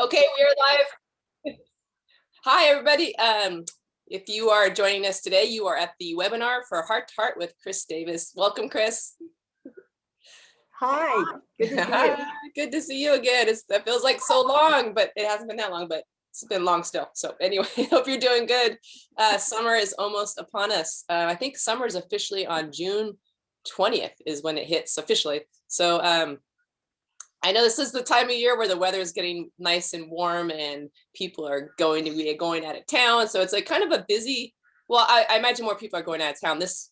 Okay, we are live. Hi, everybody. If you are joining us today, you are at the webinar for Heart to Heart with Chris Davis. Welcome, Chris. Hi, good to see you. Good to see you again. That feels like so long, but it hasn't been that long, but it's been long still. So anyway, hope you're doing good. Summer is almost upon us. I think summer is officially on June 20th is when it hits officially. So I know this is the time of year where the weather is getting nice and warm and people are going to be going out of town. So it's like kind of a busy, well, I imagine more people are going out of town this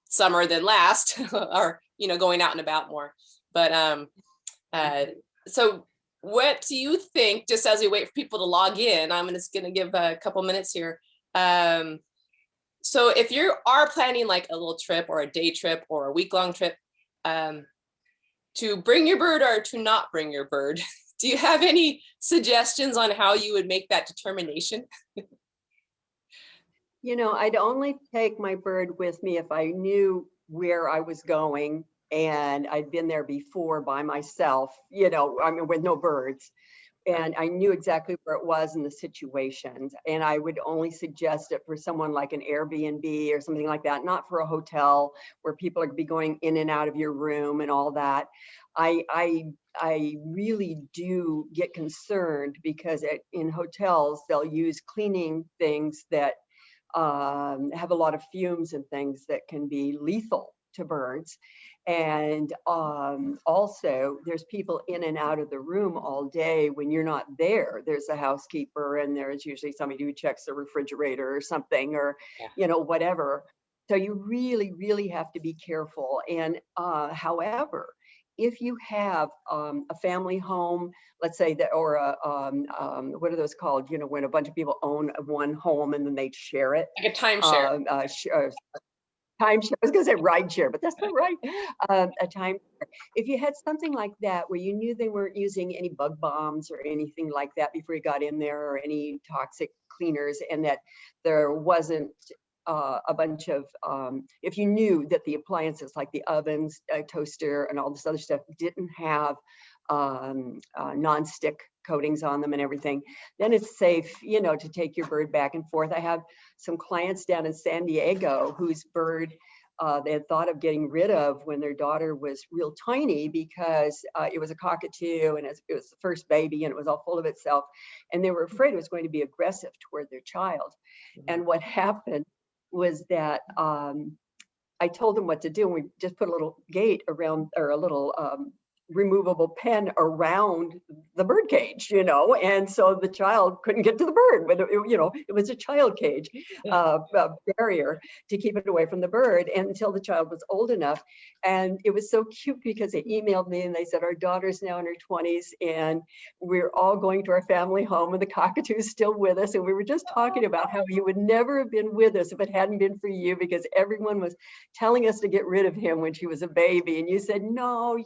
summer than last or, going out and about more. But so what do you think, just as we wait for people to log in, I'm just going to give a couple minutes here. So if you are planning like a little trip or a day trip or a week-long trip, to bring your bird or to not bring your bird, do you have any suggestions on how you would make that determination? I'd only take my bird with me if I knew where I was going and I'd been there before by myself, with no birds. And I knew exactly where it was in the situations. And I would only suggest it for someone like an Airbnb or something like that, not for a hotel where people are be going in and out of your room and all that. I really do get concerned because in hotels, they'll use cleaning things that have a lot of fumes and things that can be lethal to birds. And also there's people in and out of the room all day when you're not there. There's a housekeeper and there's usually somebody who checks the refrigerator or something or, whatever. So you really, really have to be careful. And however, if you have a family home, let's say that, or what are those called? When a bunch of people own one home and then they share it. Like a timeshare. Timeshare. I was going to say ride share, but that's not right. A timeshare. If you had something like that where you knew they weren't using any bug bombs or anything like that before you got in there, or any toxic cleaners, and that there wasn't a bunch of, if you knew that the appliances like the ovens, toaster, and all this other stuff didn't have non-stick coatings on them and everything, then it's safe, to take your bird back and forth. I have some clients down in San Diego whose bird they had thought of getting rid of when their daughter was real tiny because it was a cockatoo and it was the first baby and it was all full of itself. And they were afraid it was going to be aggressive toward their child. And what happened was that I told them what to do. And we just put a little gate around, or a little removable pen around the bird cage, and so the child couldn't get to the bird, but it was a child cage barrier to keep it away from the bird until the child was old enough. And it was so cute because they emailed me and they said, our daughter's now in her 20s and we're all going to our family home and the cockatoo is still with us. And we were just talking about how you would never have been with us if it hadn't been for you, because everyone was telling us to get rid of him when she was a baby. And you said, no,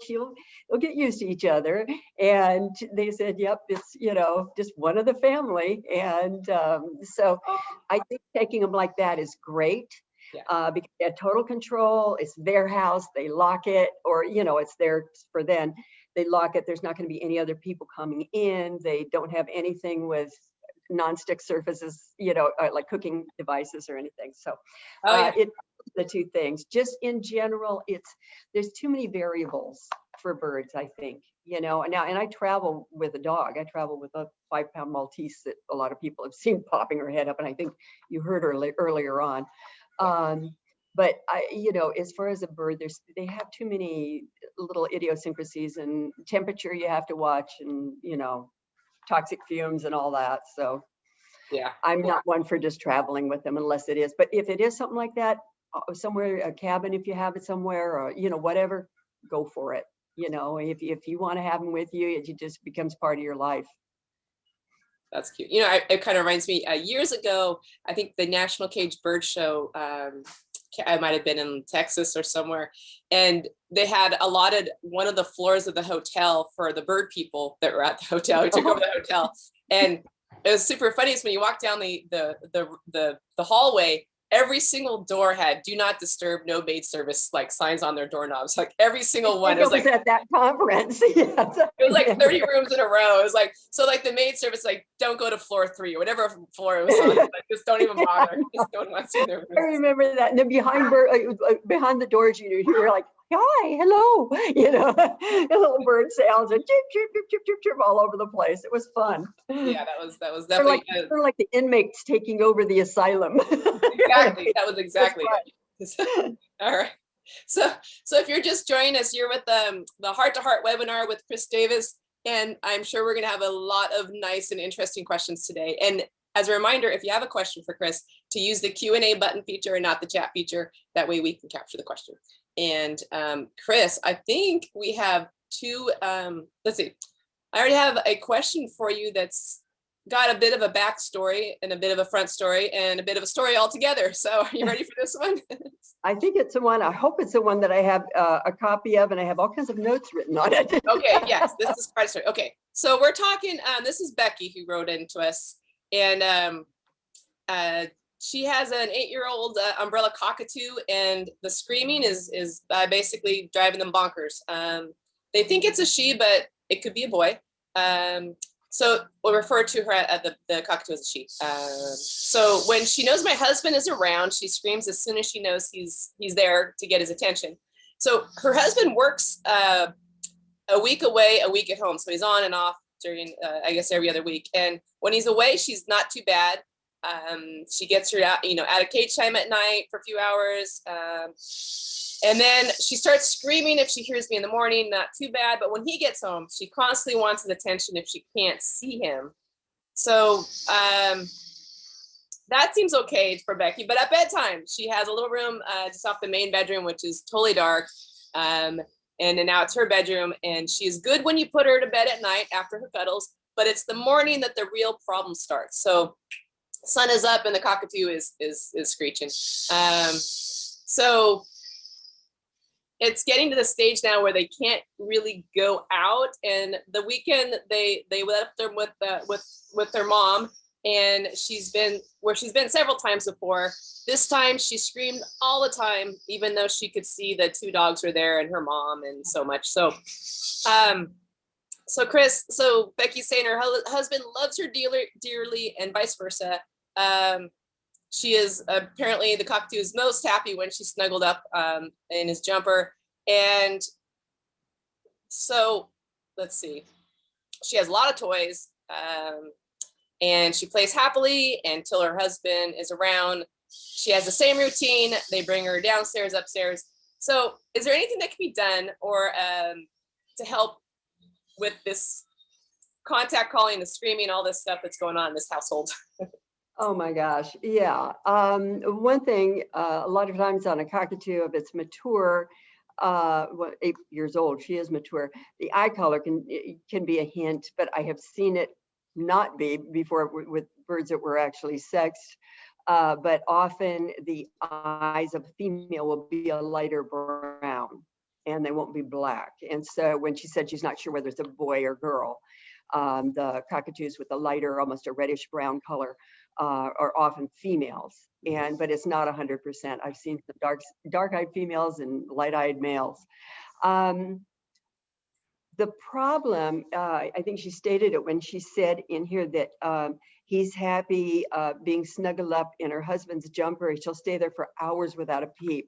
we'll get used to each other. And they said, yep, it's, just one of the family. And so I think taking them like that is great. Yeah. Because they have total control. It's their house. They lock it, or, it's theirs for them. They lock it. There's not going to be any other people coming in. They don't have anything with non-stick surfaces, like cooking devices or anything. So it's the two things. Just in general, there's too many variables for birds, I think, now, and I travel with a dog. I travel with a 5-pound Maltese that a lot of people have seen popping her head up, and I think you heard earlier on. But as far as a bird, they have too many little idiosyncrasies, and temperature you have to watch, and toxic fumes and all that. So yeah, I'm not one for just traveling with them unless it is. But if it is something like that, somewhere, a cabin, if you have it somewhere, or whatever, go for it. If you want to have them with you, it just becomes part of your life. That's cute. It kind of reminds me, years ago, I think the National Cage Bird Show, I might have been in Texas or somewhere, and they had allotted one of the floors of the hotel for the bird people that were at the hotel, who took over the hotel. And it was super funny is when you walk down the hallway, every single door had "Do not disturb, no maid service" like signs on their doorknobs. Like every single one. It was like at that conference. Yes, it was like 30 rooms in a row. It was like, so like the maid service, like, don't go to floor 3 or whatever floor it was on. Like, just don't even bother. Just don't want to see their I remember that. And then behind the doors, you were like, hi, hello, a little bird sounds and chirp, chirp, chirp, chirp, chirp, chirp all over the place. It was fun. Yeah, that was definitely sort of like the inmates taking over the asylum. exactly. That was exactly it. All right. So if you're just joining us, you're with the Heart to Heart webinar with Chris Davis, and I'm sure we're going to have a lot of nice and interesting questions today. And as a reminder, if you have a question for Chris, to use the Q&A button feature and not the chat feature. That way we can capture the question. And Chris, I think we have two. Let's see. I already have a question for you that's got a bit of a backstory and a bit of a front story and a bit of a story altogether. So are you ready for this one? I think it's the one. I hope it's the one that I have a copy of, and I have all kinds of notes written on it. Okay, yes, this is part of the story. Okay, so we're talking, this is Becky who wrote into us, and she has an 8-year-old umbrella cockatoo, and the screaming is basically driving them bonkers. They think it's a she, but it could be a boy. So we'll refer to her at the cockatoo as a she. So when she knows my husband is around, she screams as soon as she knows he's there to get his attention. So her husband works a week away, a week at home. So he's on and off during, I guess, every other week. And when he's away, she's not too bad. She gets her out, out of cage time at night for a few hours. And then she starts screaming if she hears me in the morning, not too bad. But when he gets home, she constantly wants his attention if she can't see him. So that seems okay for Becky. But at bedtime, she has a little room just off the main bedroom, which is totally dark. And then now it's her bedroom. And she is good when you put her to bed at night after her cuddles. But it's the morning that the real problem starts. So sun is up and the cockatoo is screeching. So it's getting to the stage now where they can't really go out. And the weekend they left them with their mom, and she's been several times before. This time she screamed all the time, even though she could see the 2 dogs were there and her mom and so much. So Chris, so Becky's saying her husband loves her dearly and vice versa. She is apparently, the cockatoo is most happy when she's snuggled up in his jumper. And so let's see, she has a lot of toys, and she plays happily until her husband is around. She has the same routine. They bring her downstairs, upstairs. So is there anything that can be done or to help with this contact calling, the screaming, all this stuff that's going on in this household? Oh my gosh, yeah. One thing, a lot of times on a cockatoo, if it's mature, 8 years old, she is mature, the eye color can be a hint, but I have seen it not be before with birds that were actually sexed. But often the eyes of a female will be a lighter brown and they won't be black. And so when she said she's not sure whether it's a boy or girl, the cockatoos with a lighter, almost a reddish brown color, are often females, but it's not 100%. I've seen some dark-eyed females and light-eyed males. The problem, I think she stated it when she said in here that he's happy being snuggled up in her husband's jumper. She'll stay there for hours without a peep.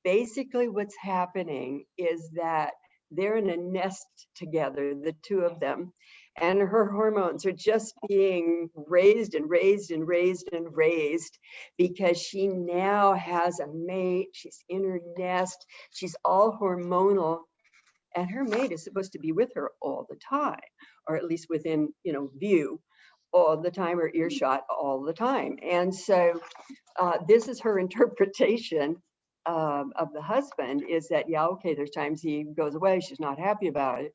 Basically, what's happening is that they're in a nest together, the 2 of them, and her hormones are just being raised and raised and raised and raised because she now has a mate. She's in her nest. She's all hormonal, and her mate is supposed to be with her all the time, or at least within view all the time, or earshot all the time. And so this is her interpretation of the husband, is that, yeah, okay, there's times he goes away, she's not happy about it,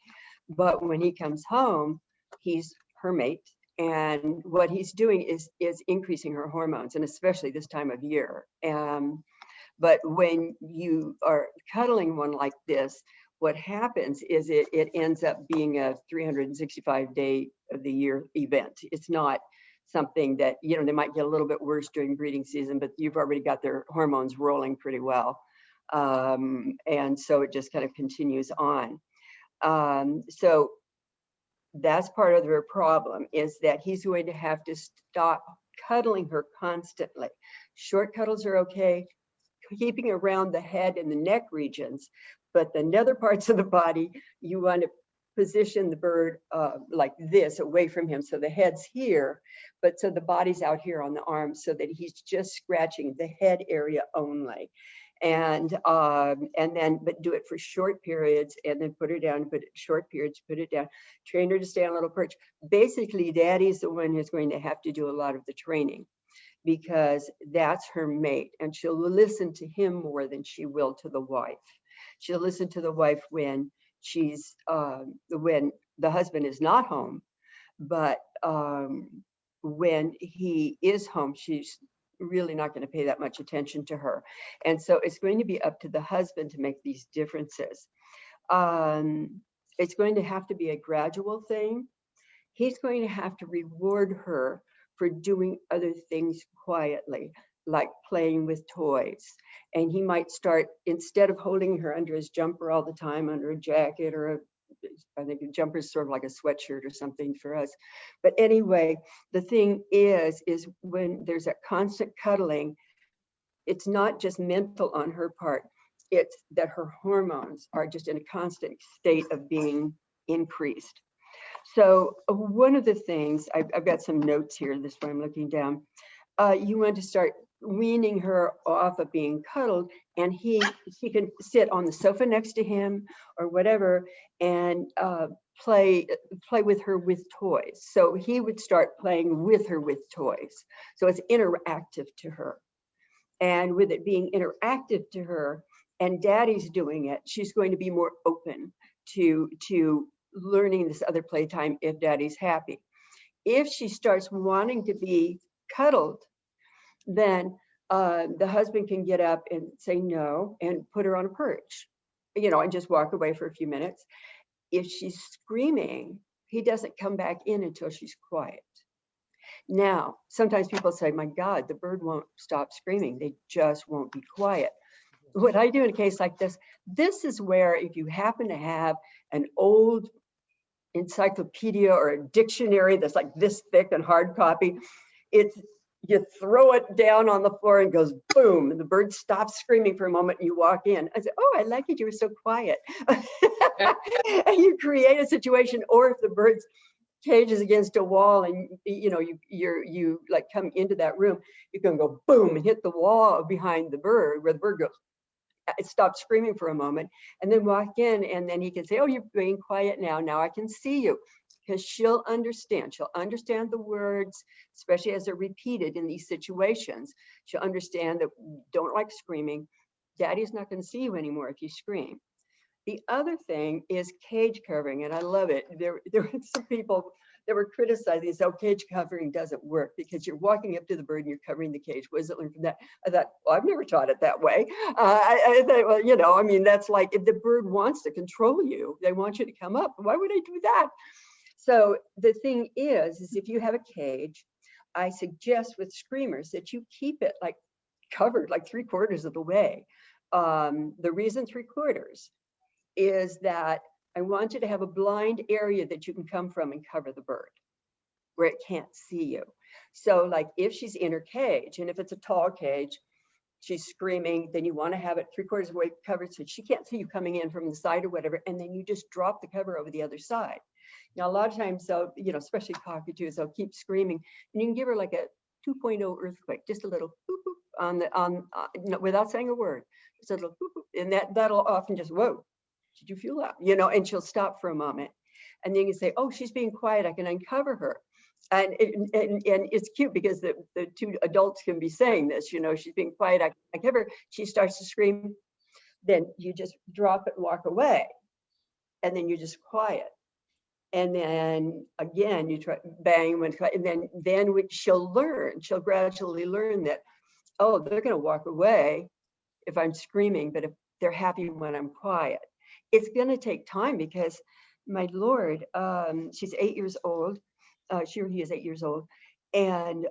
but when he comes home, he's her mate, and what he's doing is increasing her hormones, and especially this time of year. But when you are cuddling one like this, what happens is it ends up being a 365 day of the year event. It's not something that, you know, they might get a little bit worse during breeding season, but you've already got their hormones rolling pretty well. And so it just kind of continues on. So that's part of their problem, is that he's going to have to stop cuddling her constantly. Short cuddles are okay, keeping around the head and the neck regions, but the nether parts of the body, you want to position the bird like this, away from him, so the head's here, but so the body's out here on the arms, so that he's just scratching the head area only. And then, but do it for short periods, and then put her down, put it short periods, put it down, train her to stay on a little perch. Basically, daddy's the one who's going to have to do a lot of the training, because that's her mate, and she'll listen to him more than she will to the wife. She'll listen to the wife when she's when the husband is not home, but when he is home, she's really not going to pay that much attention to her. And so it's going to be up to the husband to make these differences. It's going to have to be a gradual thing. He's going to have to reward her for doing other things quietly, like playing with toys. And he might start, instead of holding her under his jumper all the time, under a jacket, or I think a jumper is sort of like a sweatshirt or something for us. But anyway, the thing is when there's that constant cuddling, it's not just mental on her part, it's that her hormones are just in a constant state of being increased. So one of the things, I've got some notes here, this way I'm looking down. You want to start weaning her off of being cuddled, and she can sit on the sofa next to him or whatever, and play with her with toys. So he would start playing with her with toys. So it's interactive to her. And with it being interactive to her, and daddy's doing it, she's going to be more open to learning this other playtime if daddy's happy. If she starts wanting to be cuddled, then the husband can get up and say no and put her on a perch, you know, and just walk away for a few minutes. If she's screaming, he doesn't come back in until she's quiet. Now, sometimes people say, my God, the bird won't stop screaming. They just won't be quiet. What I do in a case like this is where, if you happen to have an old encyclopedia or a dictionary that's like this thick and hard copy, you throw it down on the floor and goes boom, and the bird stops screaming for a moment, and you walk in. I said, oh, I like it, you were so quiet. And you create a situation. Or if the bird's cage is against a wall, and you know you like come into that room, you can go boom and hit the wall behind the bird, where the bird goes, it stops screaming for a moment, and then walk in, and then he can say, oh, you're being quiet now I can see you. Because she'll understand the words, especially as they're repeated in these situations. She'll understand that don't like screaming. Daddy's not going to see you anymore if you scream. The other thing is cage covering, and I love it. There were some people that were criticizing this, oh, cage covering doesn't work because you're walking up to the bird and you're covering the cage. What does it learn from that? I thought, well, I've never taught it that way. I thought, well, you know, I mean, that's like, if the bird wants to control you, they want you to come up. Why would I do that? So the thing is if you have a cage, I suggest with screamers that you keep it like covered like 3/4 of the way. The reason 3/4 is that I want you to have a blind area that you can come from and cover the bird where it can't see you. So like if she's in her cage, and if it's a tall cage, she's screaming, then you want to have it 3/4 of the way covered so she can't see you coming in from the side or whatever, and then you just drop the cover over the other side. Now, a lot of times, they'll, you know, especially cockatoos, they'll keep screaming, and you can give her like a 2.0 earthquake, just a little boop, boop without saying a word, just a little boop, boop, and that'll often just, whoa, did you feel that? You know, and she'll stop for a moment, and then you can say, oh, she's being quiet, I can uncover her. And it's cute because the two adults can be saying this, you know, she's being quiet, I cover her, she starts to scream, then you just drop it and walk away, and then you're just quiet. And then again, you try bang, and then she'll gradually learn that, oh, they're going to walk away if I'm screaming, but if they're happy when I'm quiet. It's going to take time because, my Lord, she's 8 years old. He is 8 years old, And,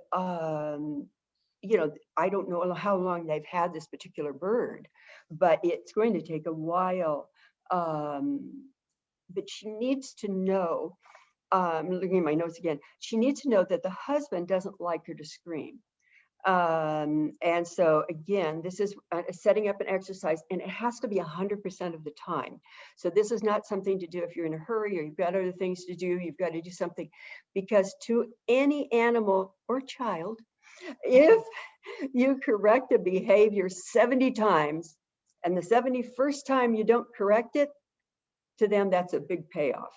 you know, I don't know how long they've had this particular bird, but it's going to take a while. But she needs to know, looking at my notes again, she needs to know that the husband doesn't like her to scream. And so again, this is setting up an exercise, and it has to be 100% of the time. So this is not something to do if you're in a hurry or you've got other things to do. You've got to do something, because to any animal or child, if you correct a behavior 70 times and the 71st time you don't correct it, to them that's a big payoff,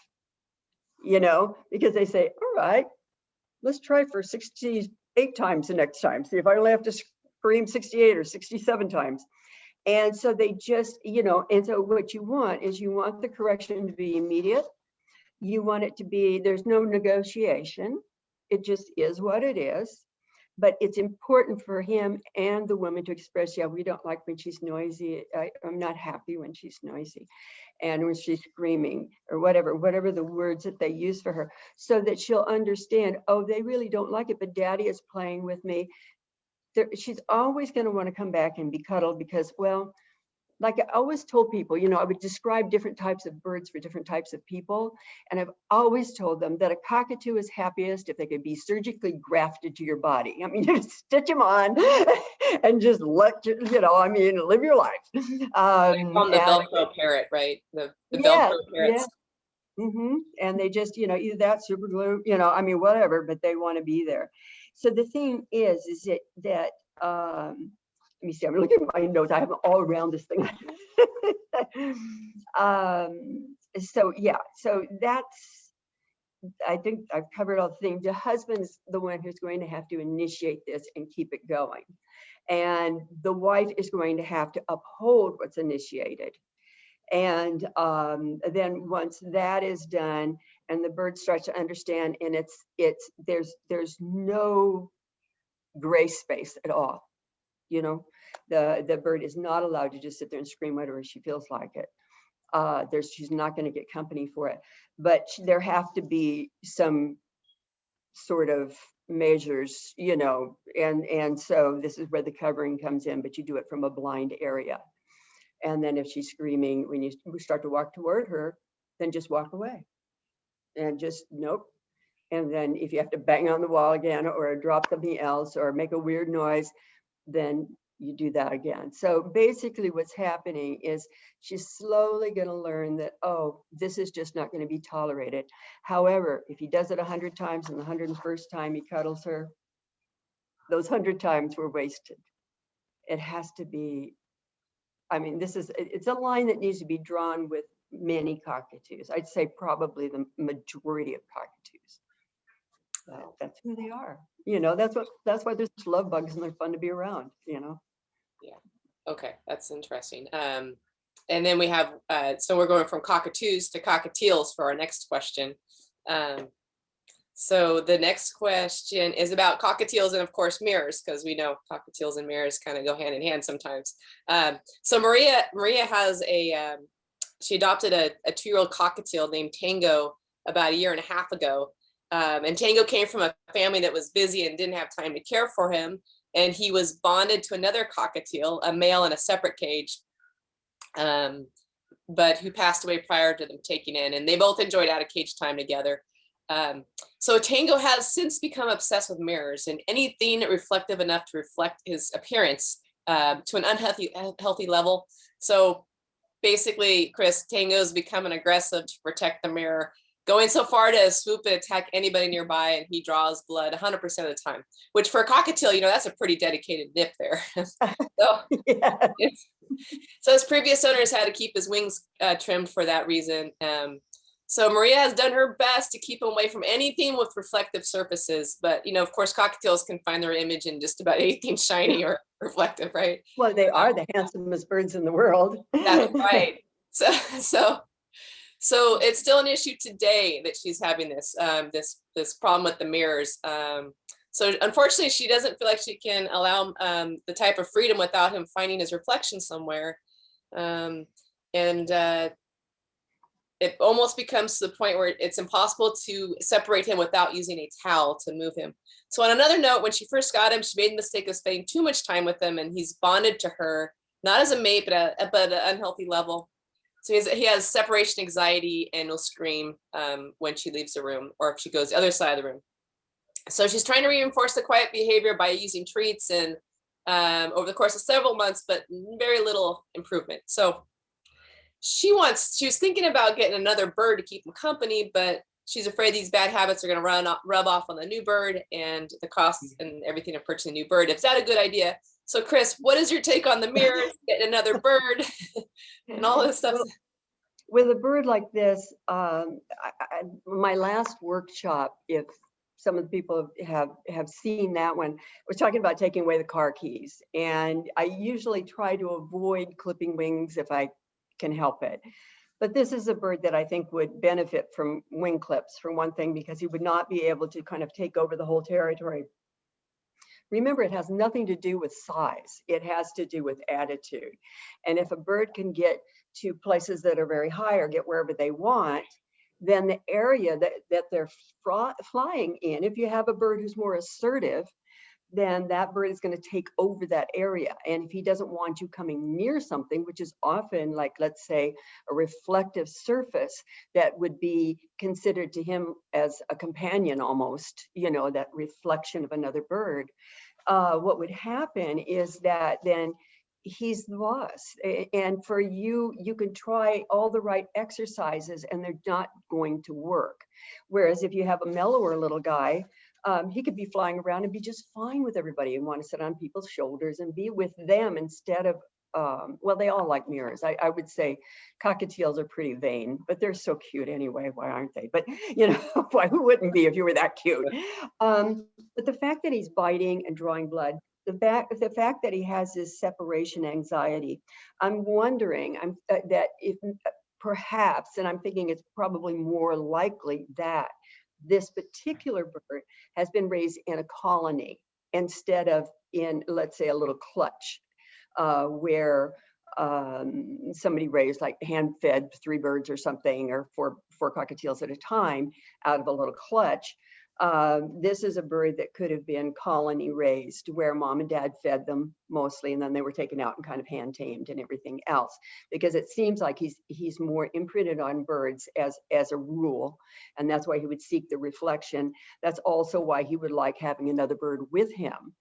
you know, because they say, all right, let's try for 68 times the next time. See if I only have to scream 68 or 67 times. And so they just, you know, and so what you want is you want the correction to be immediate. You want it to be, there's no negotiation. It just is what it is. But it's important for him and the woman to express, yeah, we don't like when she's noisy. I'm not happy when she's noisy. And when she's screaming or whatever the words that they use for her, so that she'll understand, oh, they really don't like it, but daddy is playing with me. She's always going to want to come back and be cuddled because, well, like I always told people, you know, I would describe different types of birds for different types of people. And I've always told them that a cockatoo is happiest if they could be surgically grafted to your body. I mean, you just stitch them on and just let you know, I mean, live your life. They call them the Velcro parrot, right? The yeah, Velcro parrots. Yeah. And they just, you know, either that, super glue, you know, I mean, whatever, but they want to be there. So the thing is that let me see, I'm looking at my notes. I have them all around this thing. So yeah, so that's, I think I've covered all the things. The husband's the one who's going to have to initiate this and keep it going. And the wife is going to have to uphold what's initiated. And then once that is done and the bird starts to understand, and there's no gray space at all. You know, the bird is not allowed to just sit there and scream whatever she feels like it. She's not going to get company for it, but there have to be some sort of measures, you know, and so this is where the covering comes in, but you do it from a blind area. And then if she's screaming, when you start to walk toward her, then just walk away and just nope. And then if you have to bang on the wall again or drop something else or make a weird noise, then you do that again. So basically what's happening is she's slowly going to learn that, oh, this is just not going to be tolerated. However, if he does it 100 times and the 101st time he cuddles her, those 100 times were wasted. It has to be, I mean, it's a line that needs to be drawn with many cockatoos. I'd say probably the majority of cockatoos. That's who they are. You know, that's why there's love bugs and they're fun to be around, you know? Yeah. Okay. That's interesting. And then we have, so we're going from cockatoos to cockatiels for our next question. So the next question is about cockatiels and of course mirrors, because we know cockatiels and mirrors kind of go hand in hand sometimes. So Maria has she adopted a 2-year-old cockatiel named Tango about 1.5 years ago. And Tango came from a family that was busy and didn't have time to care for him. And he was bonded to another cockatiel, a male in a separate cage, but who passed away prior to them taking in. And they both enjoyed out of cage time together. So Tango has since become obsessed with mirrors and anything reflective enough to reflect his appearance to an unhealthy level. So basically, Chris, Tango's becoming aggressive to protect the mirror, going so far to swoop and attack anybody nearby, and he draws blood 100% of the time, which for a cockatiel, you know, that's a pretty dedicated nip there. So, Yeah. So his previous owners had to keep his wings trimmed for that reason. So Maria has done her best to keep him away from anything with reflective surfaces. But, you know, of course, cockatiels can find their image in just about anything shiny or reflective, right? Well, they are the handsomest birds in the world. That's right. So it's still an issue today that she's having this problem with the mirrors. So unfortunately, she doesn't feel like she can allow the type of freedom without him finding his reflection somewhere. it almost becomes to the point where it's impossible to separate him without using a towel to move him. So on another note, when she first got him, she made the mistake of spending too much time with him, and he's bonded to her, not as a mate, but at an unhealthy level. So he has separation anxiety and will scream when she leaves the room or if she goes the other side of the room. So she's trying to reinforce the quiet behavior by using treats and over the course of several months, but very little improvement. So she was thinking about getting another bird to keep him company, but she's afraid these bad habits are going to rub off on the new bird and the costs and everything of purchasing a new bird. Is that a good idea? So Chris, what is your take on the mirrors, getting another bird and all this stuff? With a bird like this, my last workshop, if some of the people have seen that one, was talking about taking away the car keys. And I usually try to avoid clipping wings if I can help it. But this is a bird that I think would benefit from wing clips, for one thing, because he would not be able to kind of take over the whole territory. Remember, it has nothing to do with size. It has to do with attitude. And if a bird can get to places that are very high or get wherever they want, then the area that they're flying in, if you have a bird who's more assertive, then that bird is going to take over that area. And if he doesn't want you coming near something, which is often like, let's say, a reflective surface that would be considered to him as a companion almost, you know, that reflection of another bird, what would happen is that then he's the boss. And for you, you can try all the right exercises and they're not going to work. Whereas if you have a mellower little guy, he could be flying around and be just fine with everybody and want to sit on people's shoulders and be with them instead of, well, they all like mirrors. I would say cockatiels are pretty vain, but they're so cute anyway. Why aren't they? But, you know, why, who wouldn't be if you were that cute? But the fact that he's biting and drawing blood, the fact that he has this separation anxiety, I'm wondering that if perhaps, and I'm thinking it's probably more likely that this particular bird has been raised in a colony instead of in, let's say, a little clutch where somebody raised, like hand-fed 3 birds or something, or four cockatiels at a time out of a little clutch. This is a bird that could have been colony raised, where mom and dad fed them mostly, and then they were taken out and kind of hand tamed and everything else, because it seems like he's more imprinted on birds as a rule, and that's why he would seek the reflection. That's also why he would like having another bird with him.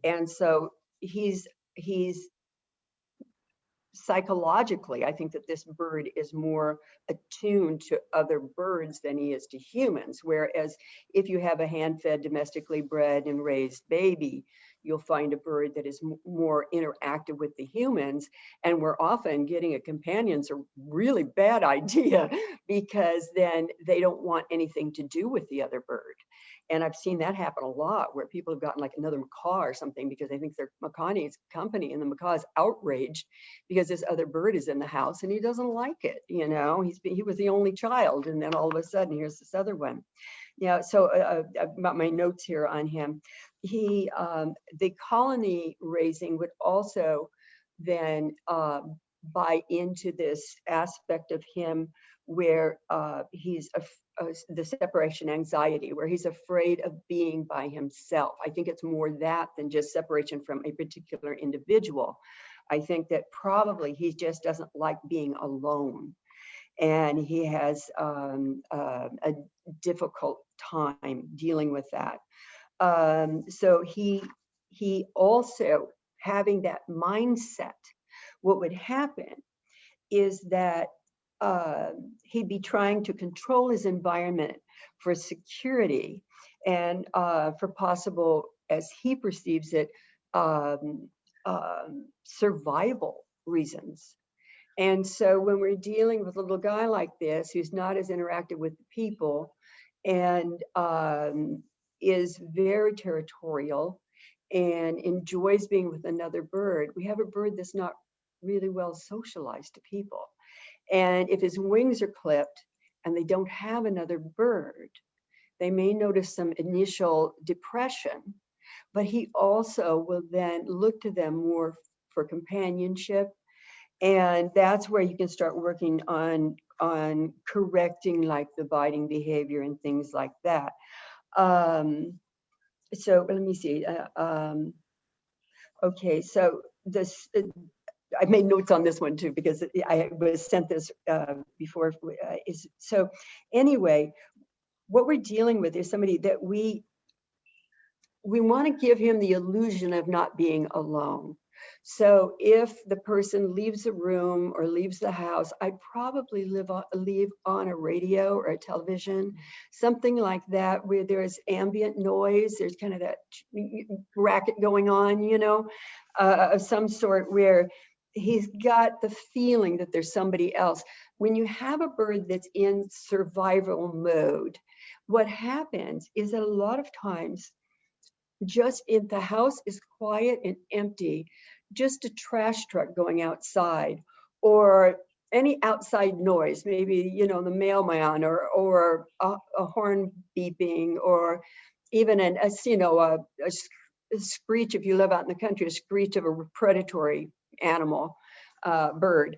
And so he's psychologically, I think that this bird is more attuned to other birds than he is to humans. Whereas if you have a hand-fed, domestically bred and raised baby, you'll find a bird that is more interactive with the humans. And we're often getting a companion's a really bad idea, because then they don't want anything to do with the other bird. And I've seen that happen a lot, where people have gotten like another macaw or something because they think they're macaw needs company, and the macaw is outraged because this other bird is in the house and he doesn't like it. You know, he was the only child, and then all of a sudden here's this other one. Yeah. So about my notes here on him, the colony raising would also then buy into this aspect of him where he's the separation anxiety, where he's afraid of being by himself. I think it's more that than just separation from a particular individual. I think that probably he just doesn't like being alone, and he has a difficult time dealing with that. So he also, having that mindset, what would happen is that he'd be trying to control his environment for security and for possible, as he perceives it, survival reasons. And so when we're dealing with a little guy like this, who's not as interactive with the people and is very territorial and enjoys being with another bird, we have a bird that's not really well socialized to people. And if his wings are clipped and they don't have another bird, they may notice some initial depression, but he also will then look to them more for companionship. And that's where you can start working on on correcting like the biting behavior and things like that. So let me see. Okay, so this, I made notes on this one too, because I was sent this before. So anyway, what we're dealing with is somebody that we want to give him the illusion of not being alone. So if the person leaves the room or leaves the house, I'd probably leave on a radio or a television, something like that, where there's ambient noise, there's kind of that racket going on, you know, of some sort, where he's got the feeling that there's somebody else. When you have a bird that's in survival mode, what happens is that a lot of times, just if the house is quiet and empty, just a trash truck going outside or any outside noise, maybe, you know, the mailman or a horn beeping, or even a screech, if you live out in the country, a screech of a predatory animal, bird,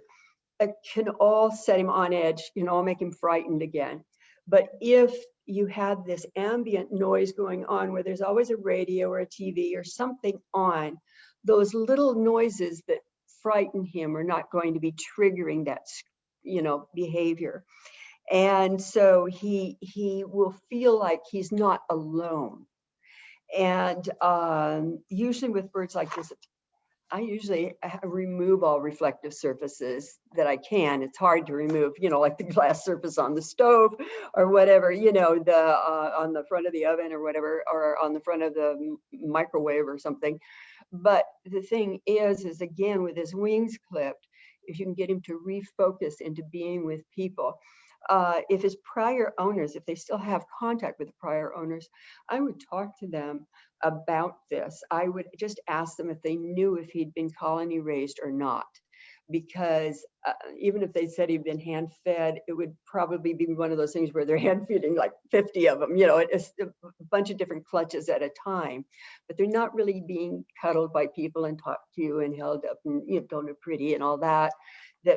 it can all set him on edge, you know, make him frightened again. But if you have this ambient noise going on where there's always a radio or a TV or something on, those little noises that frighten him are not going to be triggering that, you know, behavior. And so he will feel like he's not alone. And usually with birds like this, I usually remove all reflective surfaces that I can. It's hard to remove, you know, like the glass surface on the stove or whatever, you know, on the front of the oven or whatever, or on the front of the microwave or something. But the thing is again, with his wings clipped, if you can get him to refocus into being with people, if his prior owners, if they still have contact with the prior owners, I would talk to them about this. I would just ask them if they knew if he'd been colony raised or not, because even if they said he'd been hand fed, it would probably be one of those things where they're hand feeding like 50 of them, you know, it's a bunch of different clutches at a time, but they're not really being cuddled by people and talked to and held up and, you know, don't look pretty and all that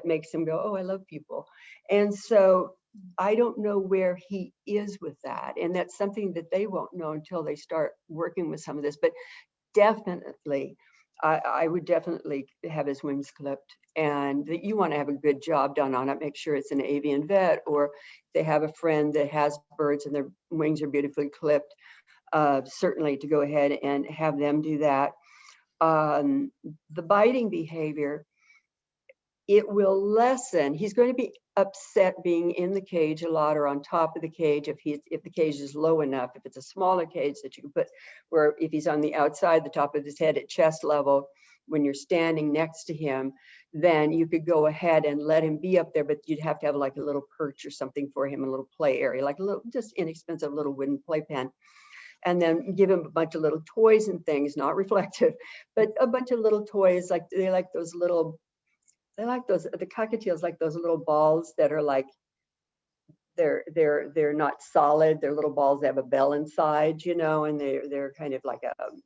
makes them go, oh, I love people. And so I don't know where he is with that. And that's something that they won't know until they start working with some of this. But definitely, I would definitely have his wings clipped. And you want to have a good job done on it. Make sure it's an avian vet, or if they have a friend that has birds and their wings are beautifully clipped, certainly to go ahead and have them do that. The biting behavior, it will lessen. He's going to be upset being in the cage a lot, or on top of the cage if the cage is low enough. If it's a smaller cage that you can put, where if he's on the outside, the top of his head at chest level, when you're standing next to him, then you could go ahead and let him be up there, but you'd have to have like a little perch or something for him, a little play area, like a little, just inexpensive little wooden playpen. And then give him a bunch of little toys and things, not reflective, but a bunch of little toys. Like they like those little, the cockatiels like those little balls that are like, they're not solid. They're little balls that have a bell inside, you know, and they're kind of like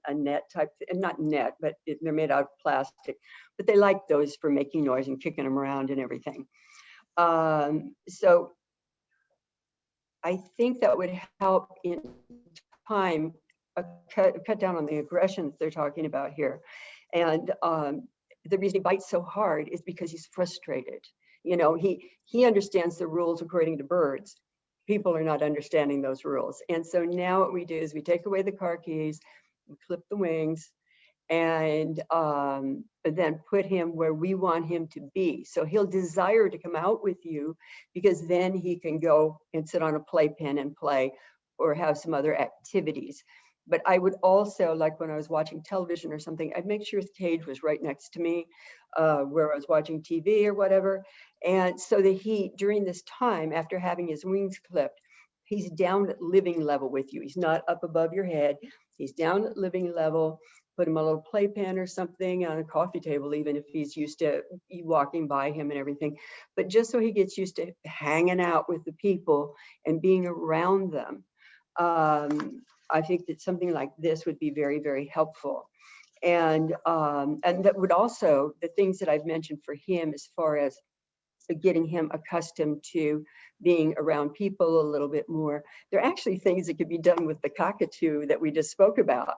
a net type, and not net, but they're made out of plastic. But they like those for making noise and kicking them around and everything. So I think that would help in time cut down on the aggression that they're talking about here. And the reason he bites so hard is because he's frustrated. You know, he understands the rules according to birds. People are not understanding those rules. And so now what we do is we take away the car keys, we clip the wings, and then put him where we want him to be. So he'll desire to come out with you, because then he can go and sit on a playpen and play, or have some other activities. But I would also, like when I was watching television or something, I'd make sure his cage was right next to me, where I was watching TV or whatever. And so that during this time, after having his wings clipped, he's down at living level with you. He's not up above your head. He's down at living level. Put him a little playpen or something on a coffee table, even if he's used to you walking by him and everything. But just so he gets used to hanging out with the people and being around them. I think that something like this would be very, very helpful. And that would also, the things that I've mentioned for him as far as getting him accustomed to being around people a little bit more. There are actually things that could be done with the cockatoo that we just spoke about,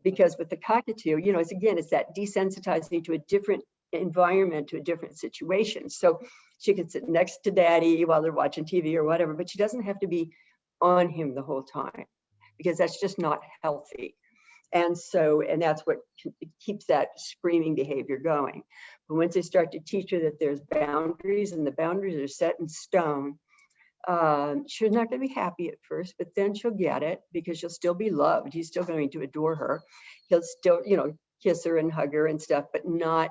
because with the cockatoo, you know, it's that desensitizing to a different environment, to a different situation. So she can sit next to daddy while they're watching TV or whatever, but she doesn't have to be on him the whole time, because that's just not healthy. And that's what keeps that screaming behavior going. But once they start to teach her that there's boundaries, and the boundaries are set in stone, she's not going to be happy at first, but then she'll get it, because she'll still be loved. He's still going to adore her. He'll still, you know, kiss her and hug her and stuff, but not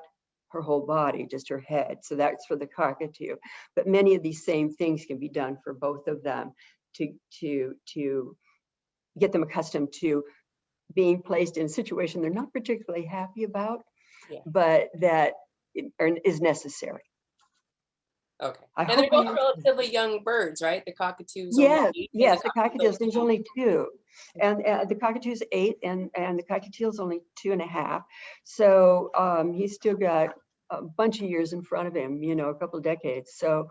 her whole body, just her head. So that's for the cockatoo. But many of these same things can be done for both of them to get them accustomed to being placed in a situation they're not particularly happy about, but that is necessary. Okay. And they're both relatively young birds, right? The cockatoos. Yes, the cockatiels, there's only 2. And the cockatoo's 8, and the cockatiel's only 2.5. So he's still got a bunch of years in front of him, you know, a couple of decades. So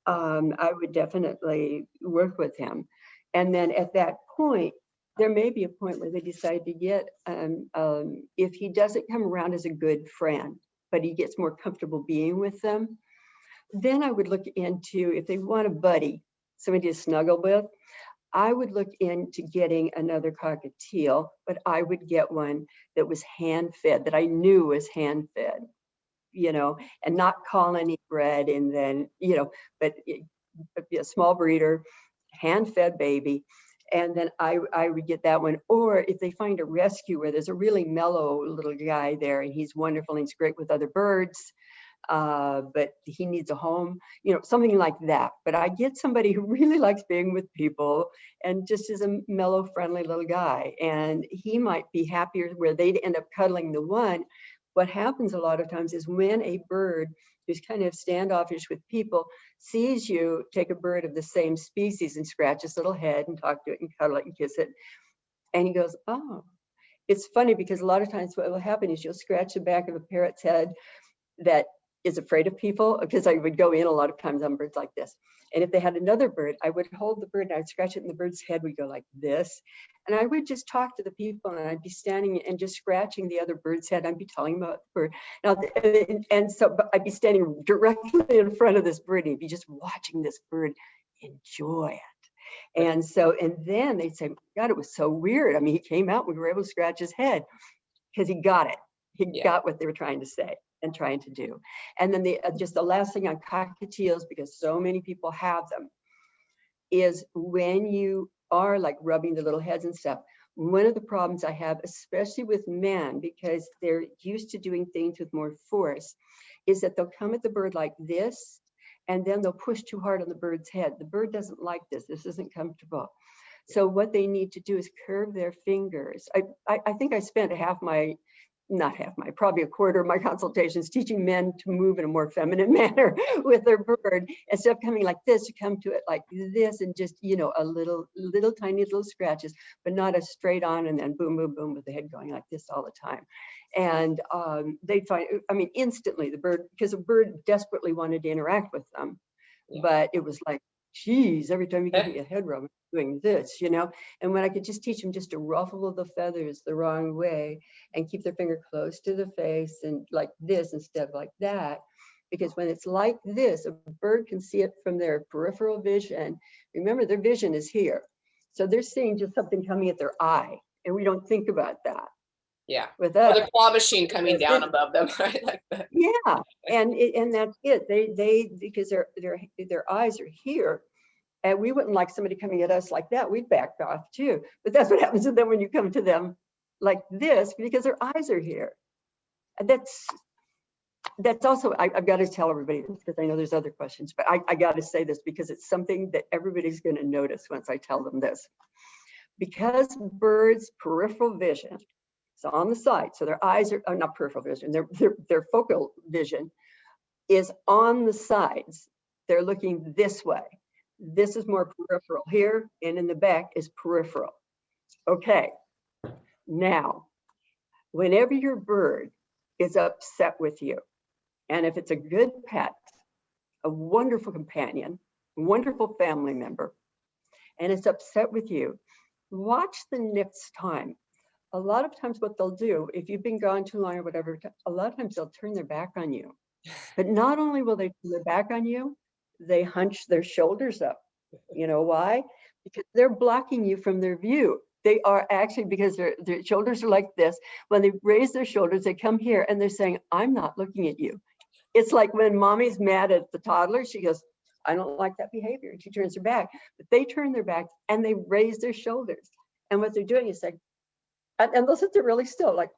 I would definitely work with him. And then at that point, there may be a point where they decide to get, if he doesn't come around as a good friend, but he gets more comfortable being with them, then I would look into, if they want a buddy, somebody to snuggle with, I would look into getting another cockatiel, but I would get one that was hand-fed, that I knew was hand-fed, you know, and not colony bred, and then, you know, but a small breeder, hand-fed baby. And then I would get that one. Or if they find a rescue where there's a really mellow little guy there, and he's wonderful and he's great with other birds, but he needs a home, you know, something like that. But I get somebody who really likes being with people and just is a mellow, friendly little guy. And he might be happier where they'd end up cuddling the one. What happens a lot of times is when a bird who's kind of standoffish with people sees you take a bird of the same species and scratch its little head and talk to it and cuddle it and kiss it, and he goes, oh. It's funny, because a lot of times what will happen is you'll scratch the back of a parrot's head that is afraid of people, because I would go in a lot of times on birds like this. And if they had another bird, I would hold the bird and I'd scratch it, and the bird's head would go like this. And I would just talk to the people, and I'd be standing and just scratching the other bird's head. I'd be telling them about the bird. Now, and so I'd be standing directly in front of this bird, and he'd be just watching this bird enjoy it. And so, and then they'd say, God, it was so weird. I mean, he came out, we were able to scratch his head, because he got it. He got what they were trying to say and trying to do. And then just the last thing on cockatiels, because so many people have them, is when you are like rubbing the little heads and stuff, one of the problems I have, especially with men, because they're used to doing things with more force, is that they'll come at the bird like this, and then they'll push too hard on the bird's head. The bird doesn't like this. This isn't comfortable. So what they need to do is curve their fingers. I think I spent probably a quarter of my consultations teaching men to move in a more feminine manner with their bird. Instead of coming like this, you come to it like this, and just, you know, a little tiny little scratches, but not a straight on and then boom, boom, boom with the head going like this all the time. And they find, I mean, instantly the bird, because the bird desperately wanted to interact with them, but it was like, geez, every time you give me a head rub, I'm doing this, you know. And when I could just teach them just to ruffle the feathers the wrong way and keep their finger close to the face and like this instead of like that, because when it's like this, a bird can see it from their peripheral vision. Remember, their vision is here, so they're seeing just something coming at their eye, and we don't think about that. Yeah, with us. Or the claw machine coming down above them, right? Like that. Yeah, and that's it. They because their eyes are here, and we wouldn't like somebody coming at us like that. We'd back off too. But that's what happens to them when you come to them like this, because their eyes are here. And that's also, I've got to tell everybody this, because I know there's other questions, but I got to say this because it's something that everybody's going to notice once I tell them this. Because birds' peripheral vision is on the side, so their eyes are not peripheral vision, their focal vision is on the sides. They're looking this way. This is more peripheral here, and in the back is peripheral. Okay, now, whenever your bird is upset with you, and if it's a good pet, a wonderful companion, wonderful family member, and it's upset with you, watch the next time. A lot of times what they'll do, if you've been gone too long or whatever, a lot of times they'll turn their back on you. But not only will they turn their back on you, they hunch their shoulders up. You know why? Because they're blocking you from their view. They are actually, because their shoulders are like this. When they raise their shoulders, they come here and they're saying, I'm not looking at you. It's like when mommy's mad at the toddler, she goes, I don't like that behavior. And she turns her back. But they turn their back and they raise their shoulders. And what they're doing is saying, and they'll sit there really still, like,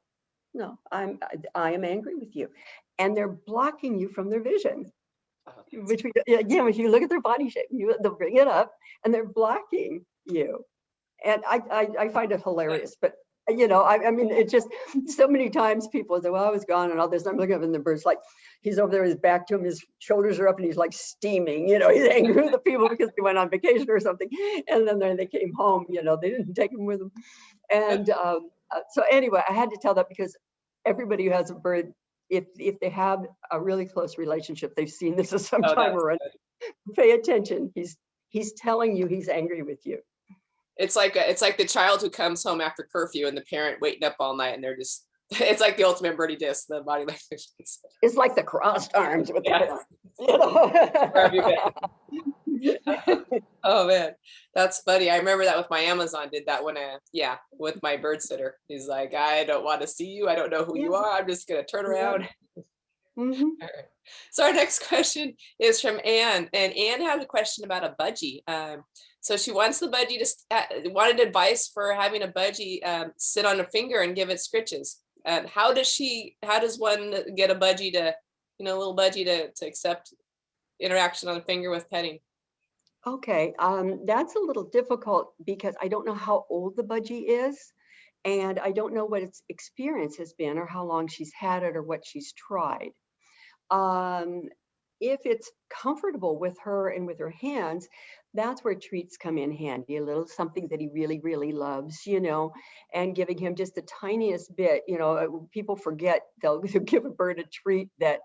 no, I am angry with you. And they're blocking you from their vision. Which again, if you look at their body shape, they'll bring it up and they're blocking you. And I find it hilarious, but you know, I mean, it just so many times people say, well, I was gone and all this. I'm looking up and the bird's like, he's over there, his back to him, his shoulders are up and he's like steaming, you know, he's angry with the people because they went on vacation or something. And then they came home, you know, they didn't take him with them. And so anyway, I had to tell that because everybody who has a bird, if they have a really close relationship, they've seen this at some time or other. Pay attention. He's telling you he's angry with you. It's like the child who comes home after curfew and the parent waiting up all night and they're just, it's like the ultimate birdie disc, the body language. It's like the crossed arms with the parent. You know? Oh man, that's funny. I remember that with my Amazon, did that when with my bird sitter. He's like, I don't want to see you. I don't know who you are. I'm just going to turn around. Mm-hmm. All right. So our next question is from Anne, and Anne had a question about a budgie. So she wants the budgie to wanted advice for having a budgie sit on a finger and give it scritches. How does one get a budgie to, a little budgie to accept interaction on the finger with petting? Okay, that's a little difficult because I don't know how old the budgie is, and I don't know what its experience has been or how long she's had it or what she's tried. If it's comfortable with her and with her hands, that's where treats come in handy, a little something that he really, really loves, and giving him just the tiniest bit. People forget they'll give a bird a treat that,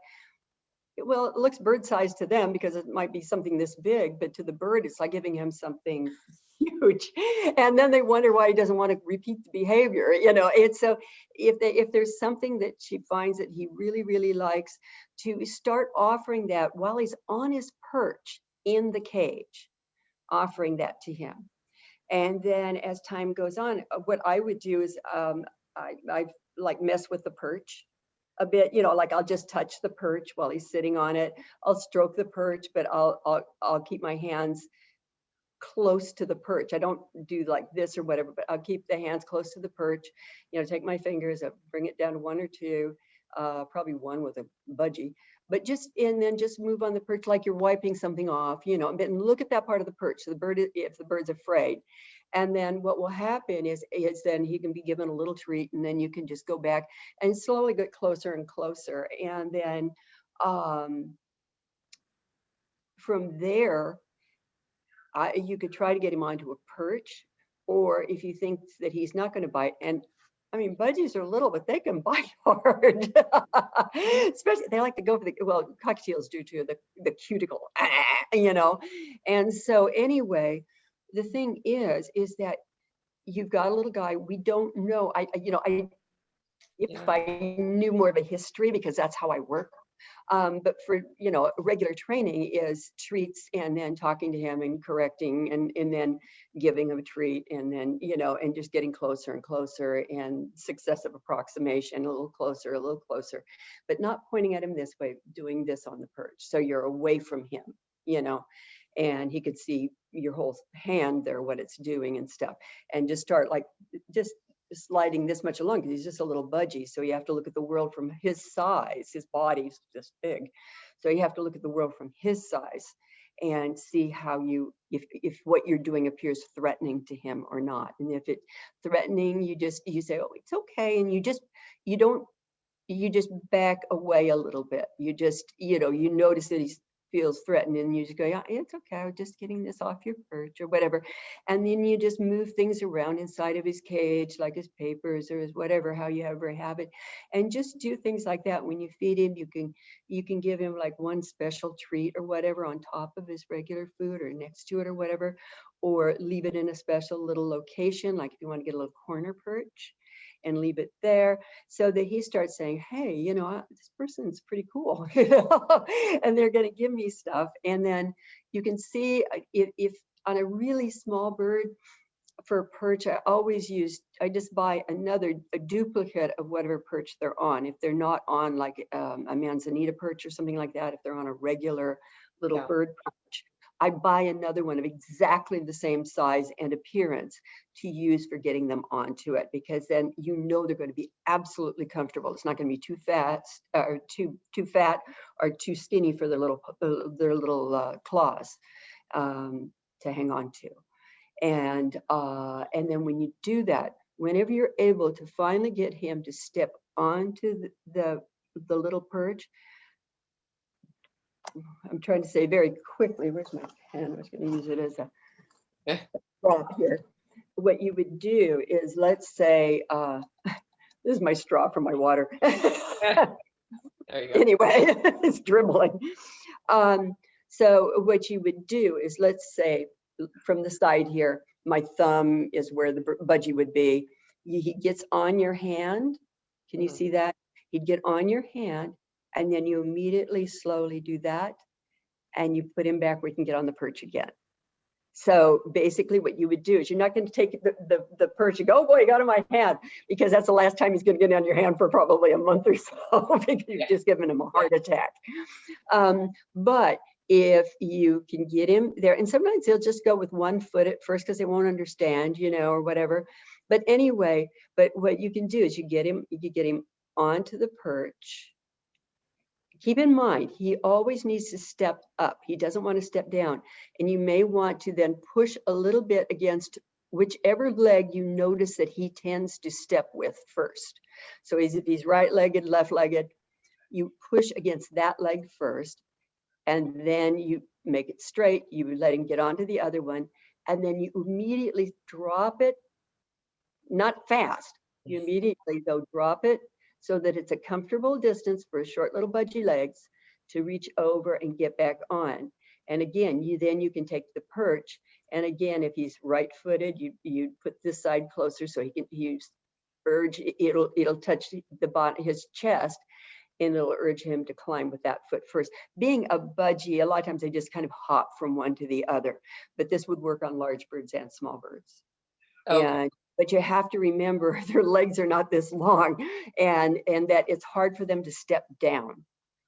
well, it looks bird-sized to them because it might be something this big, but to the bird, it's like giving him something huge. And then they wonder why he doesn't want to repeat the behavior. It's so if there's something that she finds that he really, really likes, to start offering that while he's on his perch in the cage, offering that to him. And then as time goes on, what I would do is I like mess with the perch a bit, like I'll just touch the perch while he's sitting on it. I'll stroke the perch, but I'll keep my hands close to the perch. I don't do like this or whatever, but I'll keep the hands close to the perch, take my fingers, bring it down to one or two, probably one with a budgie, but and then just move on the perch like you're wiping something off, and look at that part of the perch. So if the bird's afraid. And then what will happen is then he can be given a little treat, and then you can just go back and slowly get closer and closer. And then from there, you could try to get him onto a perch, or if you think that he's not going to bite, and I mean, budgies are little, but they can bite hard. Especially, they like to go for cockatiels do too, the cuticle, And so anyway, the thing is that you've got a little guy. We don't know. If I knew more of a history, because that's how I work. But for, regular training is treats and then talking to him and correcting and then giving him a treat and then, and just getting closer and closer and successive approximation, a little closer, but not pointing at him this way, doing this on the perch. So you're away from him, and he could see your whole hand there, what it's doing and stuff, and just start just sliding this much along because he's just a little budgie. So you have to look at the world from his size. His body's just big. So you have to look at the world from his size and see how if what you're doing appears threatening to him or not. And if it's threatening, you say, oh, it's okay. And you just back away a little bit. You just, you notice that he's feels threatened, and you just go, yeah, it's okay, I'm just getting this off your perch or whatever. And then you just move things around inside of his cage, like his papers or his whatever, how you ever have it. And just do things like that. When you feed him, you can give him like one special treat or whatever on top of his regular food or next to it or whatever, or leave it in a special little location, like if you want to get a little corner perch and leave it there, so that he starts saying, hey, you know, this person's pretty cool, you know, and they're going to give me stuff. And then you can see if on a really small bird, for a perch, I just buy a duplicate of whatever perch they're on. If they're not on like a manzanita perch or something like that, if they're on a regular little bird perch, I buy another one of exactly the same size and appearance to use for getting them onto it, because then you know they're going to be absolutely comfortable. It's not going to be too fat or too fat or too skinny for their little claws to hang on to. And then when you do that, whenever you're able to finally get him to step onto the little perch, I'm trying to say very quickly, where's my pen? I was going to use it as a prop here. What you would do is, let's say, this is my straw for my water. There you go. Anyway, it's dribbling. So what you would do is, let's say, from the side here, my thumb is where the budgie would be. He gets on your hand. Can you see that? He'd get on your hand, and then you immediately slowly do that, and you put him back where he can get on the perch again. So basically what you would do is, you're not going to take the perch and go, oh boy, he got on my hand, because that's the last time he's going to get on your hand for probably a month or so, because you've just given him a heart attack. But if you can get him there, and sometimes they'll just go with one foot at first because they won't understand, you know, or whatever. But anyway, but what you can do is you get him onto the perch. Keep in mind, he always needs to step up. He doesn't want to step down. And you may want to then push a little bit against whichever leg you notice that he tends to step with first. So if he's right-legged, left-legged, you push against that leg first, and then you make it straight. You let him get onto the other one, and then you immediately drop it, not fast. You immediately, though, drop it so that it's a comfortable distance for his short little budgie legs to reach over and get back on. And again, you can take the perch. And again, if he's right-footed, you put this side closer so he can urge. It'll touch the bottom, his chest, and it'll urge him to climb with that foot first. Being a budgie, a lot of times they just kind of hop from one to the other, but this would work on large birds and small birds. Okay. But you have to remember their legs are not this long, and that it's hard for them to step down.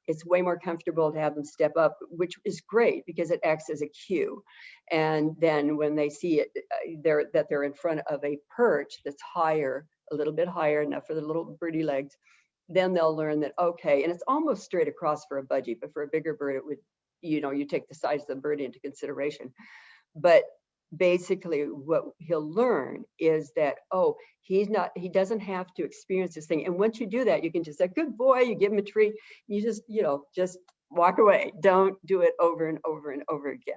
It's way more comfortable to have them step up, which is great because it acts as a cue. And then when they see it, that they're in front of a perch that's higher, a little bit higher enough for the little birdie legs, then they'll learn that, okay, and it's almost straight across for a budgie, but for a bigger bird, it would, you know, you take the size of the bird into consideration. But basically what he'll learn is that, oh, he doesn't have to experience this thing. And once you do that, you can just say, good boy, you give him a treat, you just, you know, just walk away. Don't do it over and over and over again,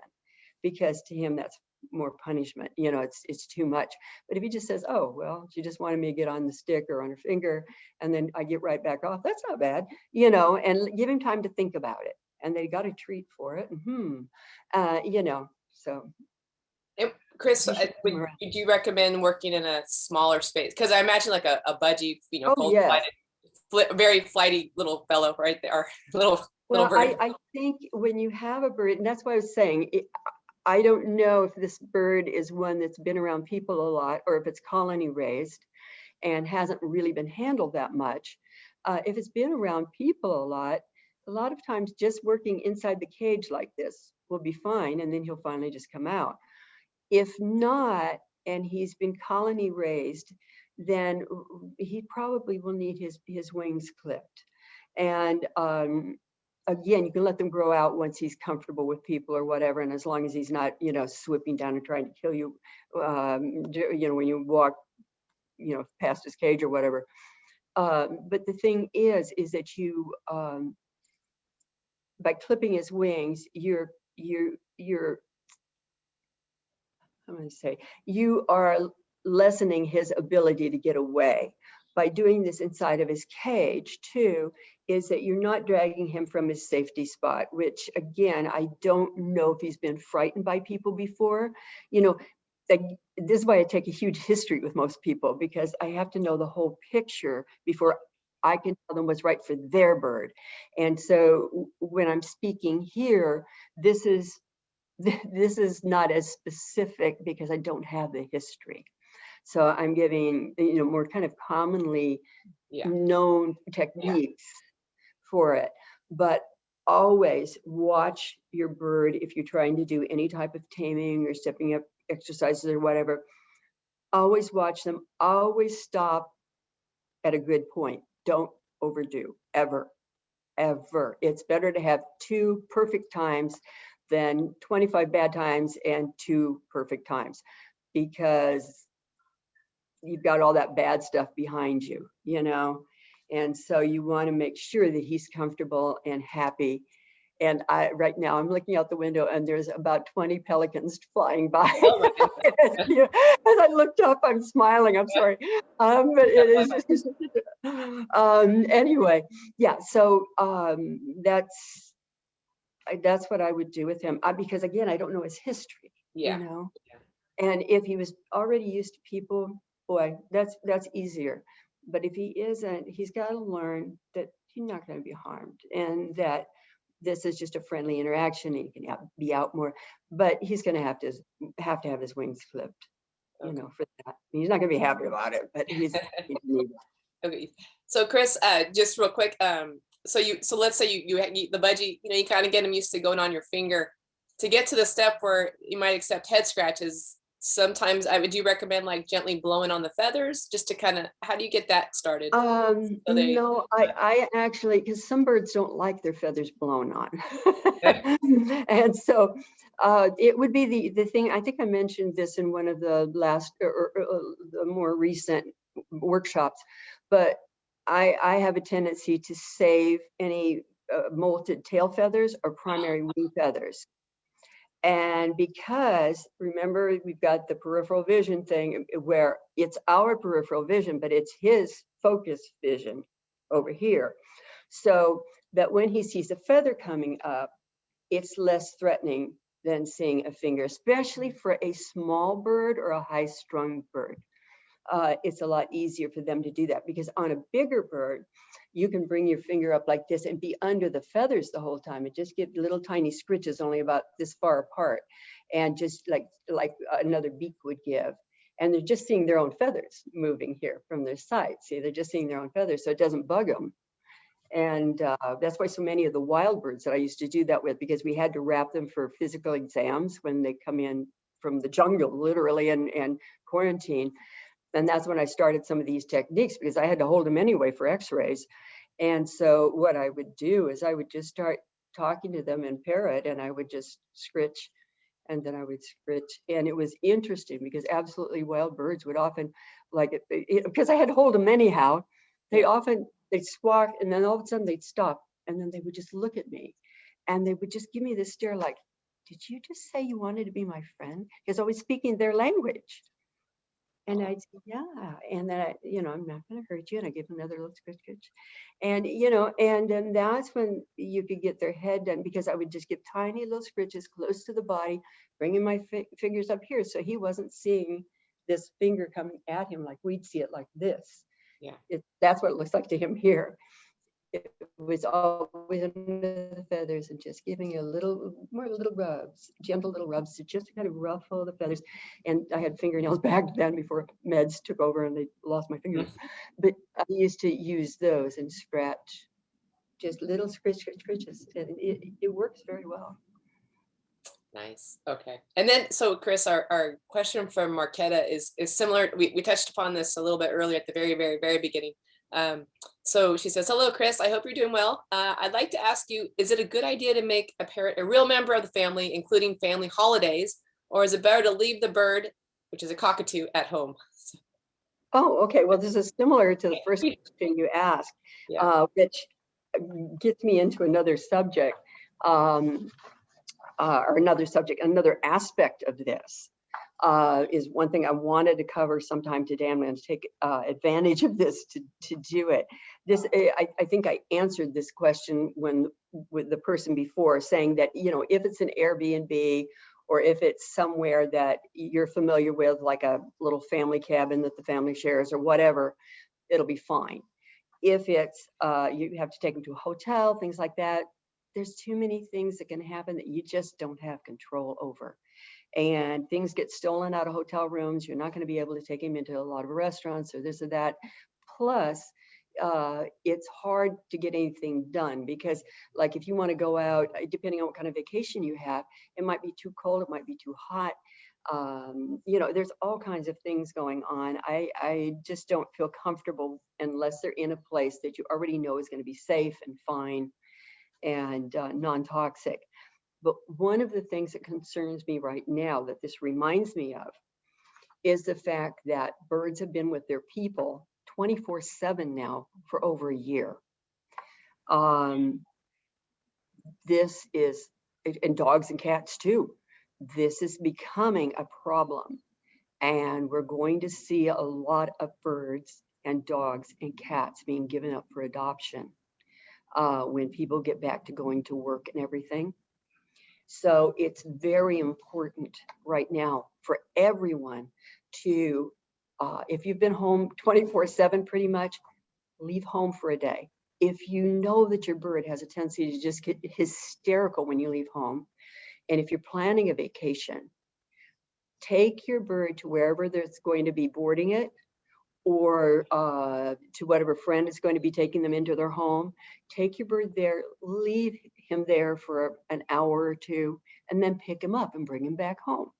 because to him, that's more punishment. You know, it's too much. But if he just says, oh, well, she just wanted me to get on the stick or on her finger, and then I get right back off, that's not bad, you know, and give him time to think about it. And they got a treat for it. You know, so. Chris, would you recommend working in a smaller space? Because I imagine like a budgie, you know, very flighty little fellow right there, little bird. I think when you have a bird, and that's why I was saying, I don't know if this bird is one that's been around people a lot, or if it's colony raised and hasn't really been handled that much. If it's been around people a lot of times just working inside the cage like this will be fine, and then he'll finally just come out. If not, and he's been colony raised, then he probably will need his wings clipped. And again, you can let them grow out once he's comfortable with people or whatever, and as long as he's not, you know, swooping down and trying to kill you, you know, when you walk, you know, past his cage or whatever. But the thing is that you, by clipping his wings, you're I'm going to say, you are lessening his ability to get away. By doing this inside of his cage too, is that you're not dragging him from his safety spot, which again, I don't know if he's been frightened by people before. You know, this is why I take a huge history with most people, because I have to know the whole picture before I can tell them what's right for their bird. And so when I'm speaking here, this is not as specific because I don't have the history. So I'm giving, you know, more kind of commonly known techniques for it. But always watch your bird if you're trying to do any type of taming or stepping up exercises or whatever. Always watch them. Always stop at a good point. Don't overdo, ever, ever. It's better to have 2 perfect times than 25 bad times and 2 perfect times, because you've got all that bad stuff behind you, you know? And so you want to make sure that he's comfortable and happy. And right now I'm looking out the window and there's about 20 pelicans flying by. Oh As I looked up, I'm smiling, I'm sorry. But it is, anyway, yeah, so that's what I would do with him, because again, I don't know his history, you know? And if he was already used to people, boy, that's easier. But if he isn't, he's got to learn that he's not going to be harmed, and that this is just a friendly interaction. He can be out more, but he's going to have to have his wings clipped, you know, for that. He's not going to be happy about it, but he's okay. So Chris, just real quick, so let's say you the budgie, you know, you kind of get him used to going on your finger. To get to the step where you might accept head scratches, sometimes would you recommend like gently blowing on the feathers, just to kind of, how do you get that started? No, I actually, because some birds don't like their feathers blown on. And so it would be the thing, I think I mentioned this in one of the last or the more recent workshops, but I have a tendency to save any molted tail feathers or primary wing feathers. And because, remember, we've got the peripheral vision thing where it's our peripheral vision, but it's his focus vision over here. So that when he sees a feather coming up, it's less threatening than seeing a finger, especially for a small bird or a high-strung bird. It's a lot easier for them to do that, because on a bigger bird, you can bring your finger up like this and be under the feathers the whole time and just get little tiny scritches only about this far apart, and just like another beak would give. And they're just seeing their own feathers moving here from their side. See, they're just seeing their own feathers, so it doesn't bug them. And that's why so many of the wild birds that I used to do that with, because we had to wrap them for physical exams when they come in from the jungle, literally, and quarantine. And that's when I started some of these techniques, because I had to hold them anyway for x-rays. And so what I would do is I would just start talking to them in parrot, and I would just scritch, and then I would scritch. And it was interesting because absolutely wild birds would often, like it, because I had to hold them anyhow, they'd squawk, and then all of a sudden they'd stop, and then they would just look at me, and they would just give me this stare like, did you just say you wanted to be my friend? Because I was speaking their language. And I'd say, yeah. And then, I'm not going to hurt you. And I give them another little scritch, scritch. And, and then that's when you could get their head done, because I would just give tiny little scritches close to the body, bringing my fingers up here. So he wasn't seeing this finger coming at him like we'd see it like this. Yeah. That's what it looks like to him here. It was always under the feathers and just giving a little rubs, gentle little rubs to just kind of ruffle the feathers. And I had fingernails back then before meds took over and they lost my fingers. But I used to use those and scratch, just little scritches, and it works very well. Nice. Okay. And then, so Chris, our question from Marquetta is similar. We touched upon this a little bit earlier at the very, very, very beginning. So she says, hello, Chris, I hope you're doing well. I'd like to ask you, is it a good idea to make a parrot a real member of the family, including family holidays, or is it better to leave the bird, which is a cockatoo, at home? Oh, okay. Well, this is similar to the first question you asked, which gets me into another subject. Or another subject, another aspect of this is one thing I wanted to cover sometime today. I'm going to take advantage of this to do it. This, I think I answered this question with the person before, saying that, you know, if it's an Airbnb or if it's somewhere that you're familiar with, like a little family cabin that the family shares or whatever, it'll be fine. If it's, you have to take them to a hotel, things like that, there's too many things that can happen that you just don't have control over. And things get stolen out of hotel rooms. You're not going to be able to take them into a lot of restaurants or this or that. Plus, it's hard to get anything done because, like, if you want to go out, depending on what kind of vacation you have, it might be too cold, it might be too hot. You know, there's all kinds of things going on. I just don't feel comfortable unless they're in a place that you already know is going to be safe and fine and non-toxic. But one of the things that concerns me right now that this reminds me of is the fact that birds have been with their people 24/7 now for over a year. This is, and dogs and cats too. This is becoming a problem. And we're going to see a lot of birds and dogs and cats being given up for adoption when people get back to going to work and everything. So it's very important right now for everyone to, if you've been home 24/7 pretty much, leave home for a day. If you know that your bird has a tendency to just get hysterical when you leave home, and if you're planning a vacation, take your bird to wherever there's going to be boarding it, or to whatever friend is going to be taking them into their home. Take your bird there, leave him there for an hour or two, and then pick him up and bring him back home.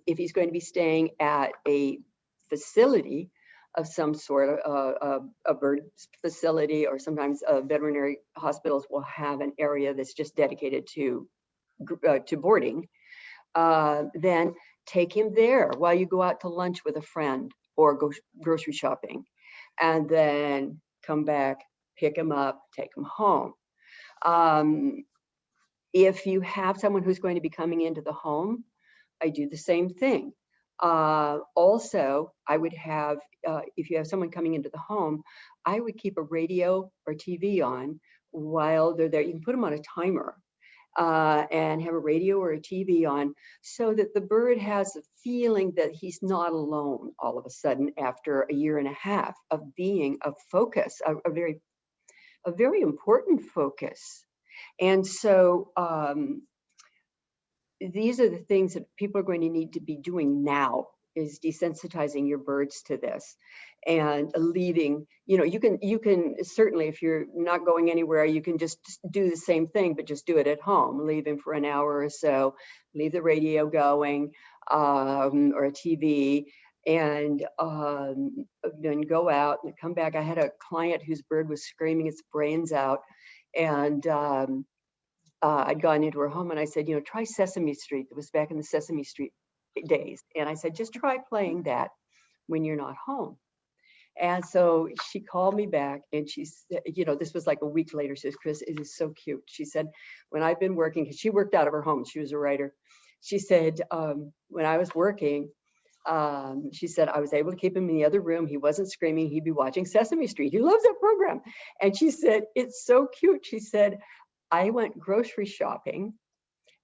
If he's going to be staying at a facility of some sort, a bird facility, or sometimes veterinary hospitals will have an area that's just dedicated to boarding, then take him there while you go out to lunch with a friend or go grocery shopping, and then come back, pick him up, take him home. If you have someone who's going to be coming into the home, I do the same thing. Also, I would have, if you have someone coming into the home, I would keep a radio or TV on while they're there. You can put them on a timer. And have a radio or a TV on so that the bird has a feeling that he's not alone all of a sudden after a year and a half of being a focus, a very important focus. And so these are the things that people are going to need to be doing now, is desensitizing your birds to this and leaving, you know, you can certainly, if you're not going anywhere, you can just do the same thing, but just do it at home. Leave him for an hour or so, leave the radio going or a TV, and then go out and come back. I had a client whose bird was screaming its brains out, and I'd gone into her home and I said, you know, try Sesame Street. It was back in the Sesame Street days. And I said, just try playing that when you're not home. And so she called me back and she said, you know, this was like a week later. She says, Chris, it is so cute. She said, when I've been working, because she worked out of her home, she was a writer. She said, when I was working, she said, I was able to keep him in the other room. He wasn't screaming. He'd be watching Sesame Street. He loves that program. And she said, it's so cute. She said, I went grocery shopping.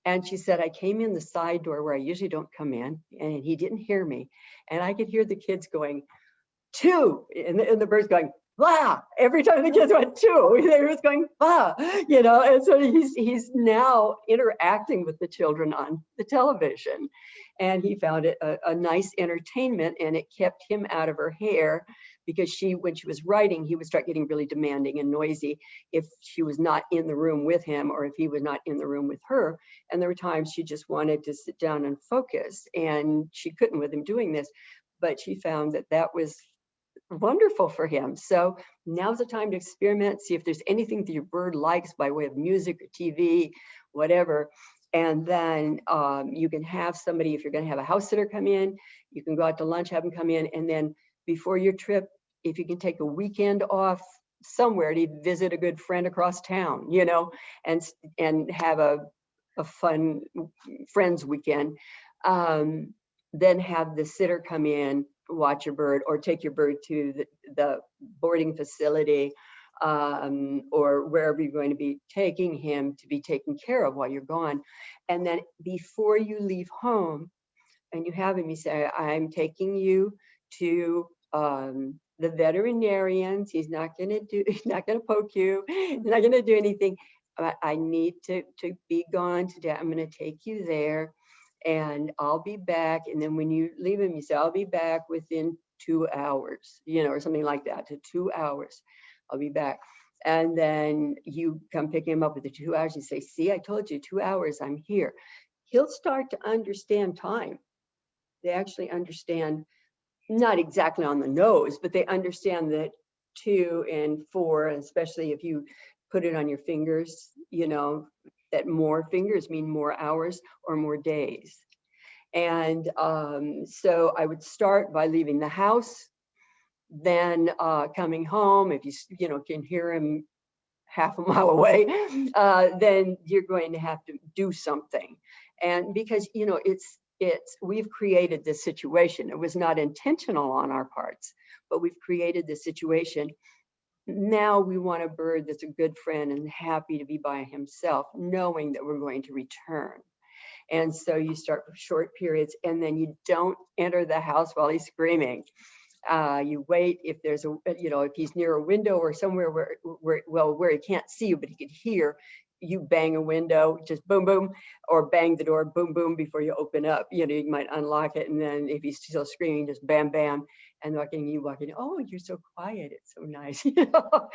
And she said, I came in the side door where I usually don't come in, and he didn't hear me. And I could hear the kids going, 2, and the birds going, bah. Every time the kids went 2, they were going, bah, you know. And so he's now interacting with the children on the television. And he found it a nice entertainment, and it kept him out of her hair, because when she was writing, he would start getting really demanding and noisy if she was not in the room with him, or if he was not in the room with her. And there were times she just wanted to sit down and focus, and she couldn't with him doing this, but she found that that was wonderful for him. So now's the time to experiment, see if there's anything that your bird likes by way of music or TV, whatever. And then you can have somebody, if you're going to have a house sitter come in, you can go out to lunch, have them come in, and then before your trip, if you can take a weekend off somewhere to visit a good friend across town, you know, and have a fun friends weekend. Then have the sitter come in, watch your bird, or take your bird to the boarding facility, or wherever you're going to be taking him to be taken care of while you're gone. And then before you leave home and you have him, you say, I'm taking you to the veterinarians. He's not going to poke you. He's not going to do anything. I need to be gone today. I'm going to take you there and I'll be back. And then when you leave him, you say, I'll be back within 2 hours, you know, or something like that, to 2 hours. I'll be back. And then you come pick him up with the 2 hours. You say, see, I told you 2 hours, I'm here. He'll start to understand time. They actually understand, not exactly on the nose, but they understand that 2 and 4, especially if you put it on your fingers, you know, that more fingers mean more hours or more days. And so I would start by leaving the house, then coming home. If you know, can hear him half a mile away, then you're going to have to do something. And because, you know, we've created this situation. It was not intentional on our parts, but we've created this situation. Now we want a bird that's a good friend and happy to be by himself, knowing that we're going to return. And so you start with short periods, and then you don't enter the house while he's screaming. You wait if there's a, you know, if he's near a window or somewhere where he can't see you, but he could hear, you bang a window, just boom, boom, or bang the door, boom, boom, before you open up. You know, you might unlock it. And then if he's still screaming, just bam, bam. And you walk in, oh, you're so quiet. It's so nice. You know?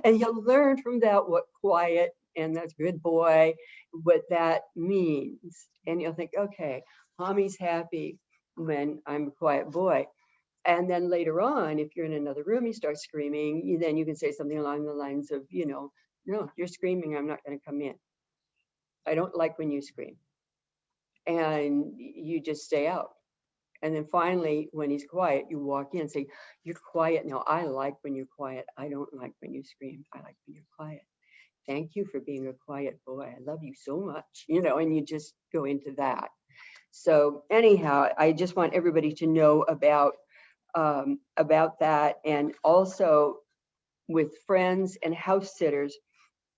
And you'll learn from that what quiet and that's good boy, what that means. And you'll think, okay, mommy's happy when I'm a quiet boy. And then later on, if you're in another room, you start screaming, then you can say something along the lines of, you know, no, you're screaming, I'm not going to come in. I don't like when you scream. And you just stay out. And then finally, when he's quiet, you walk in and say, you're quiet now. I like when you're quiet. I don't like when you scream. I like when you're quiet. Thank you for being a quiet boy. I love you so much, you know, and you just go into that. So anyhow, I just want everybody to know about that. And also with friends and house sitters,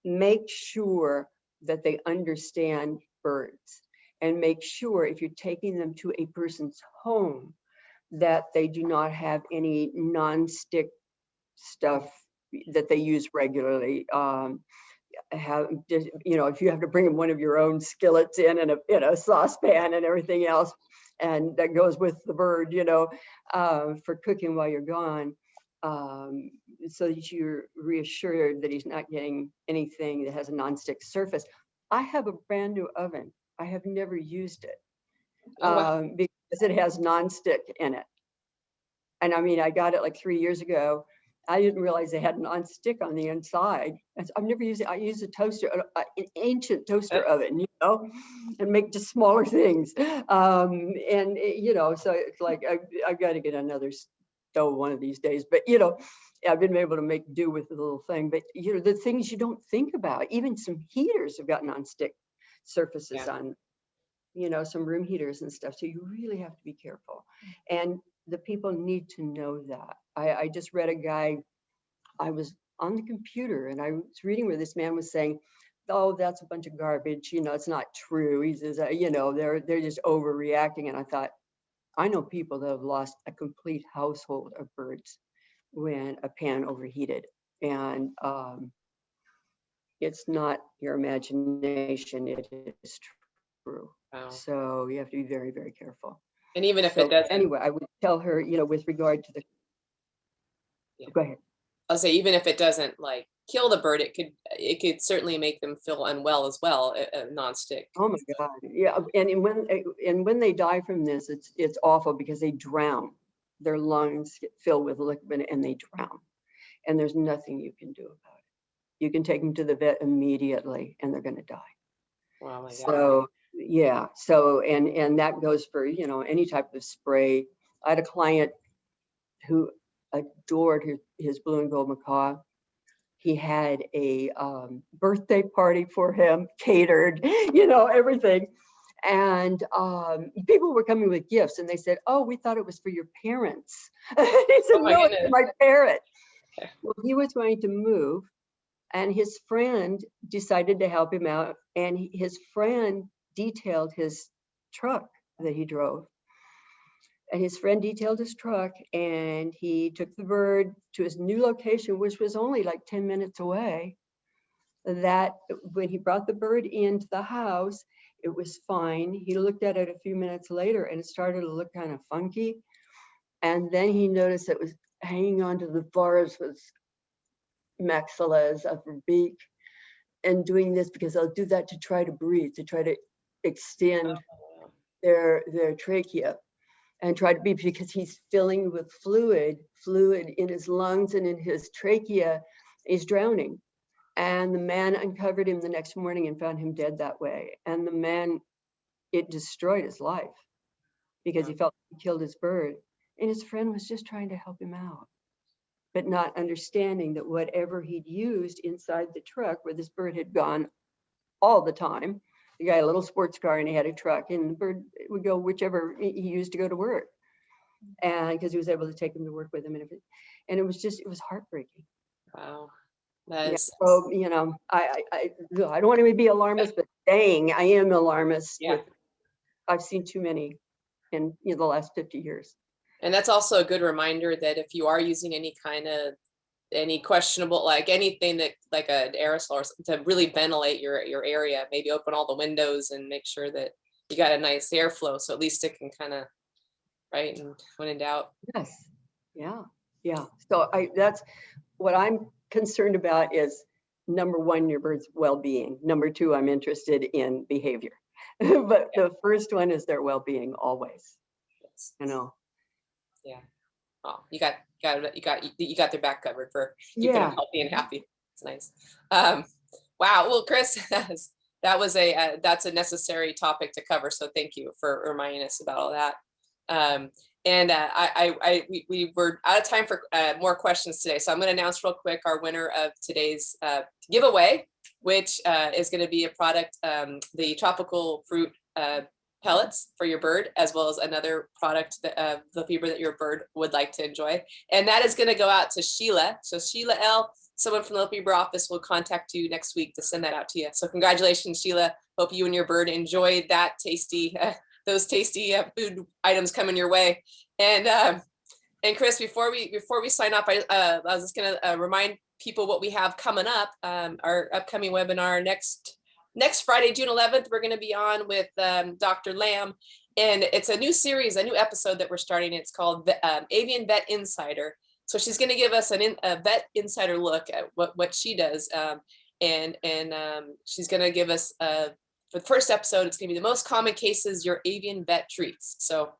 make sure that they understand birds, and make sure if you're taking them to a person's home that they do not have any non-stick stuff that they use regularly. You know, if you have to bring one of your own skillets in a saucepan and everything else, and that goes with the bird, you know, for cooking while you're gone, so that you're reassured that he's not getting anything that has a non-stick surface. I have a brand new oven. I have never used it because it has non-stick in it. And I mean, I got it like 3 years ago. I didn't realize they had non-stick on the inside. I've never used it. I use a toaster, an ancient toaster oven, you know, and make just smaller things. And you know, so it's like I've got to get another stove one of these days. But you know, I've been able to make do with the little thing. But you know, the things you don't think about, even some heaters have got non-stick surfaces on, you know, some room heaters and stuff. So you really have to be careful. And the people need to know that. I just read a guy, I was on the computer and I was reading where this man was saying, oh, that's a bunch of garbage. You know, it's not true. He says, you know, they're just overreacting. And I thought, I know people that have lost a complete household of birds when a pan overheated. And it's not your imagination, it is true. Wow. So you have to be very, very careful. And even if it doesn't. Anyway, I would tell her, you know, with regard to the, go ahead. I'll say, even if it doesn't like kill the bird, it could certainly make them feel unwell as well, non-stick. Oh my God, yeah. And when they die from this, it's awful because they drown. Their lungs get filled with liquid and they drown. And there's nothing you can do about it. You can take them to the vet immediately and they're going to die. Wow, my God. So yeah, so and that goes for, you know, any type of spray. I had a client who adored his blue and gold macaw, He had a birthday party for him, catered, you know, everything. And people were coming with gifts, and they said, "Oh, we thought it was for your parents." He said, Oh my "No, it's goodness. for my parrot." Okay. Well, he was going to move, and his friend decided to help him out, and his friend detailed his truck that he drove. And his friend detailed his truck, and he took the bird to his new location, which was only like 10 minutes away. That when he brought the bird into the house, it was fine. He looked at it a few minutes later, and it started to look kind of funky. And then he noticed it was hanging onto the bars with maxillas of her beak, and doing this because they'll do that to try to breathe, to try to extend their trachea, and try to be, because he's filling with fluid in his lungs and in his trachea. He's drowning. And the man uncovered him the next morning and found him dead that way. And the man, it destroyed his life because he felt he killed his bird. And his friend was just trying to help him out, but not understanding that whatever he'd used inside the truck, where this bird had gone all the time, the guy had a little sports car and he had a truck, and the bird would go whichever he used to go to work. And because he was able to take him to work with him. And it was heartbreaking. Wow. That Yeah, is, so, you know, I don't want to be alarmist, but dang, I am alarmist. yeah. I've seen too many in the last 50 years. And that's also a good reminder that if you are using any questionable, like anything that like an aerosol or something, to really ventilate your area, maybe open all the windows and make sure that you got a nice airflow, so at least it can kind of, right, and when in doubt. Yes. Yeah. So that's what I'm concerned about is, number one, your bird's well-being. Number two, I'm interested in behavior. But the first one is their well-being always. Yes. You know. Yeah. Oh, you got their back covered for keeping them healthy and happy. It's nice. Wow. Well, Chris, that's a necessary topic to cover. So thank you for reminding us about all that. We were out of time for more questions today. So I'm going to announce real quick our winner of today's giveaway, which is going to be a product, the tropical fruit pellets for your bird, as well as another product that Lafeber that your bird would like to enjoy. And that is going to go out to Sheila. So Sheila L., someone from the Lafeber office will contact you next week to send that out to you. So congratulations, Sheila. Hope you and your bird enjoy that tasty, those tasty food items coming your way. And Chris, before we sign off, I was just going to remind people what we have coming up. Our upcoming webinar next Friday, June 11th, we're going to be on with Dr. Lamb, and it's a new series, a new episode that we're starting. It's called Avian Vet Insider. So she's going to give us a vet insider look at what she does, and she's going to give us for the first episode, it's going to be the most common cases your avian vet treats. So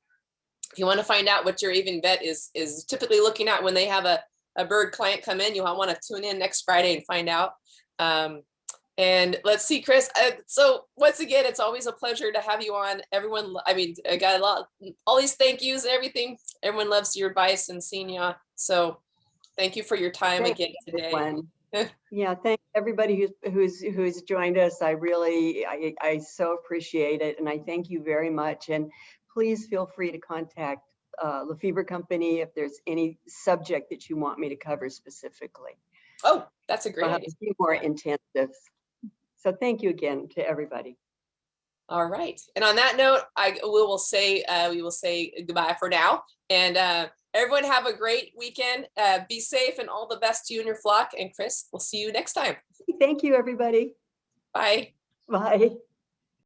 if you want to find out what your avian vet is typically looking at when they have a bird client come in, you'll want to tune in next Friday and find out. And let's see, Chris. So once again, it's always a pleasure to have you on. Everyone, I mean, I got all these thank yous and everything. Everyone loves your advice and seeing you. So thank you for your time again today. Yeah, thank everybody who's joined us. I so appreciate it, and I thank you very much. And please feel free to contact Lafeber Company if there's any subject that you want me to cover specifically. Oh, that's a great idea. A few more intensives. So thank you again to everybody. All right. And on that note, we will say goodbye for now. And everyone have a great weekend. Be safe and all the best to you and your flock. And Chris, we'll see you next time. Thank you, everybody. Bye. Bye.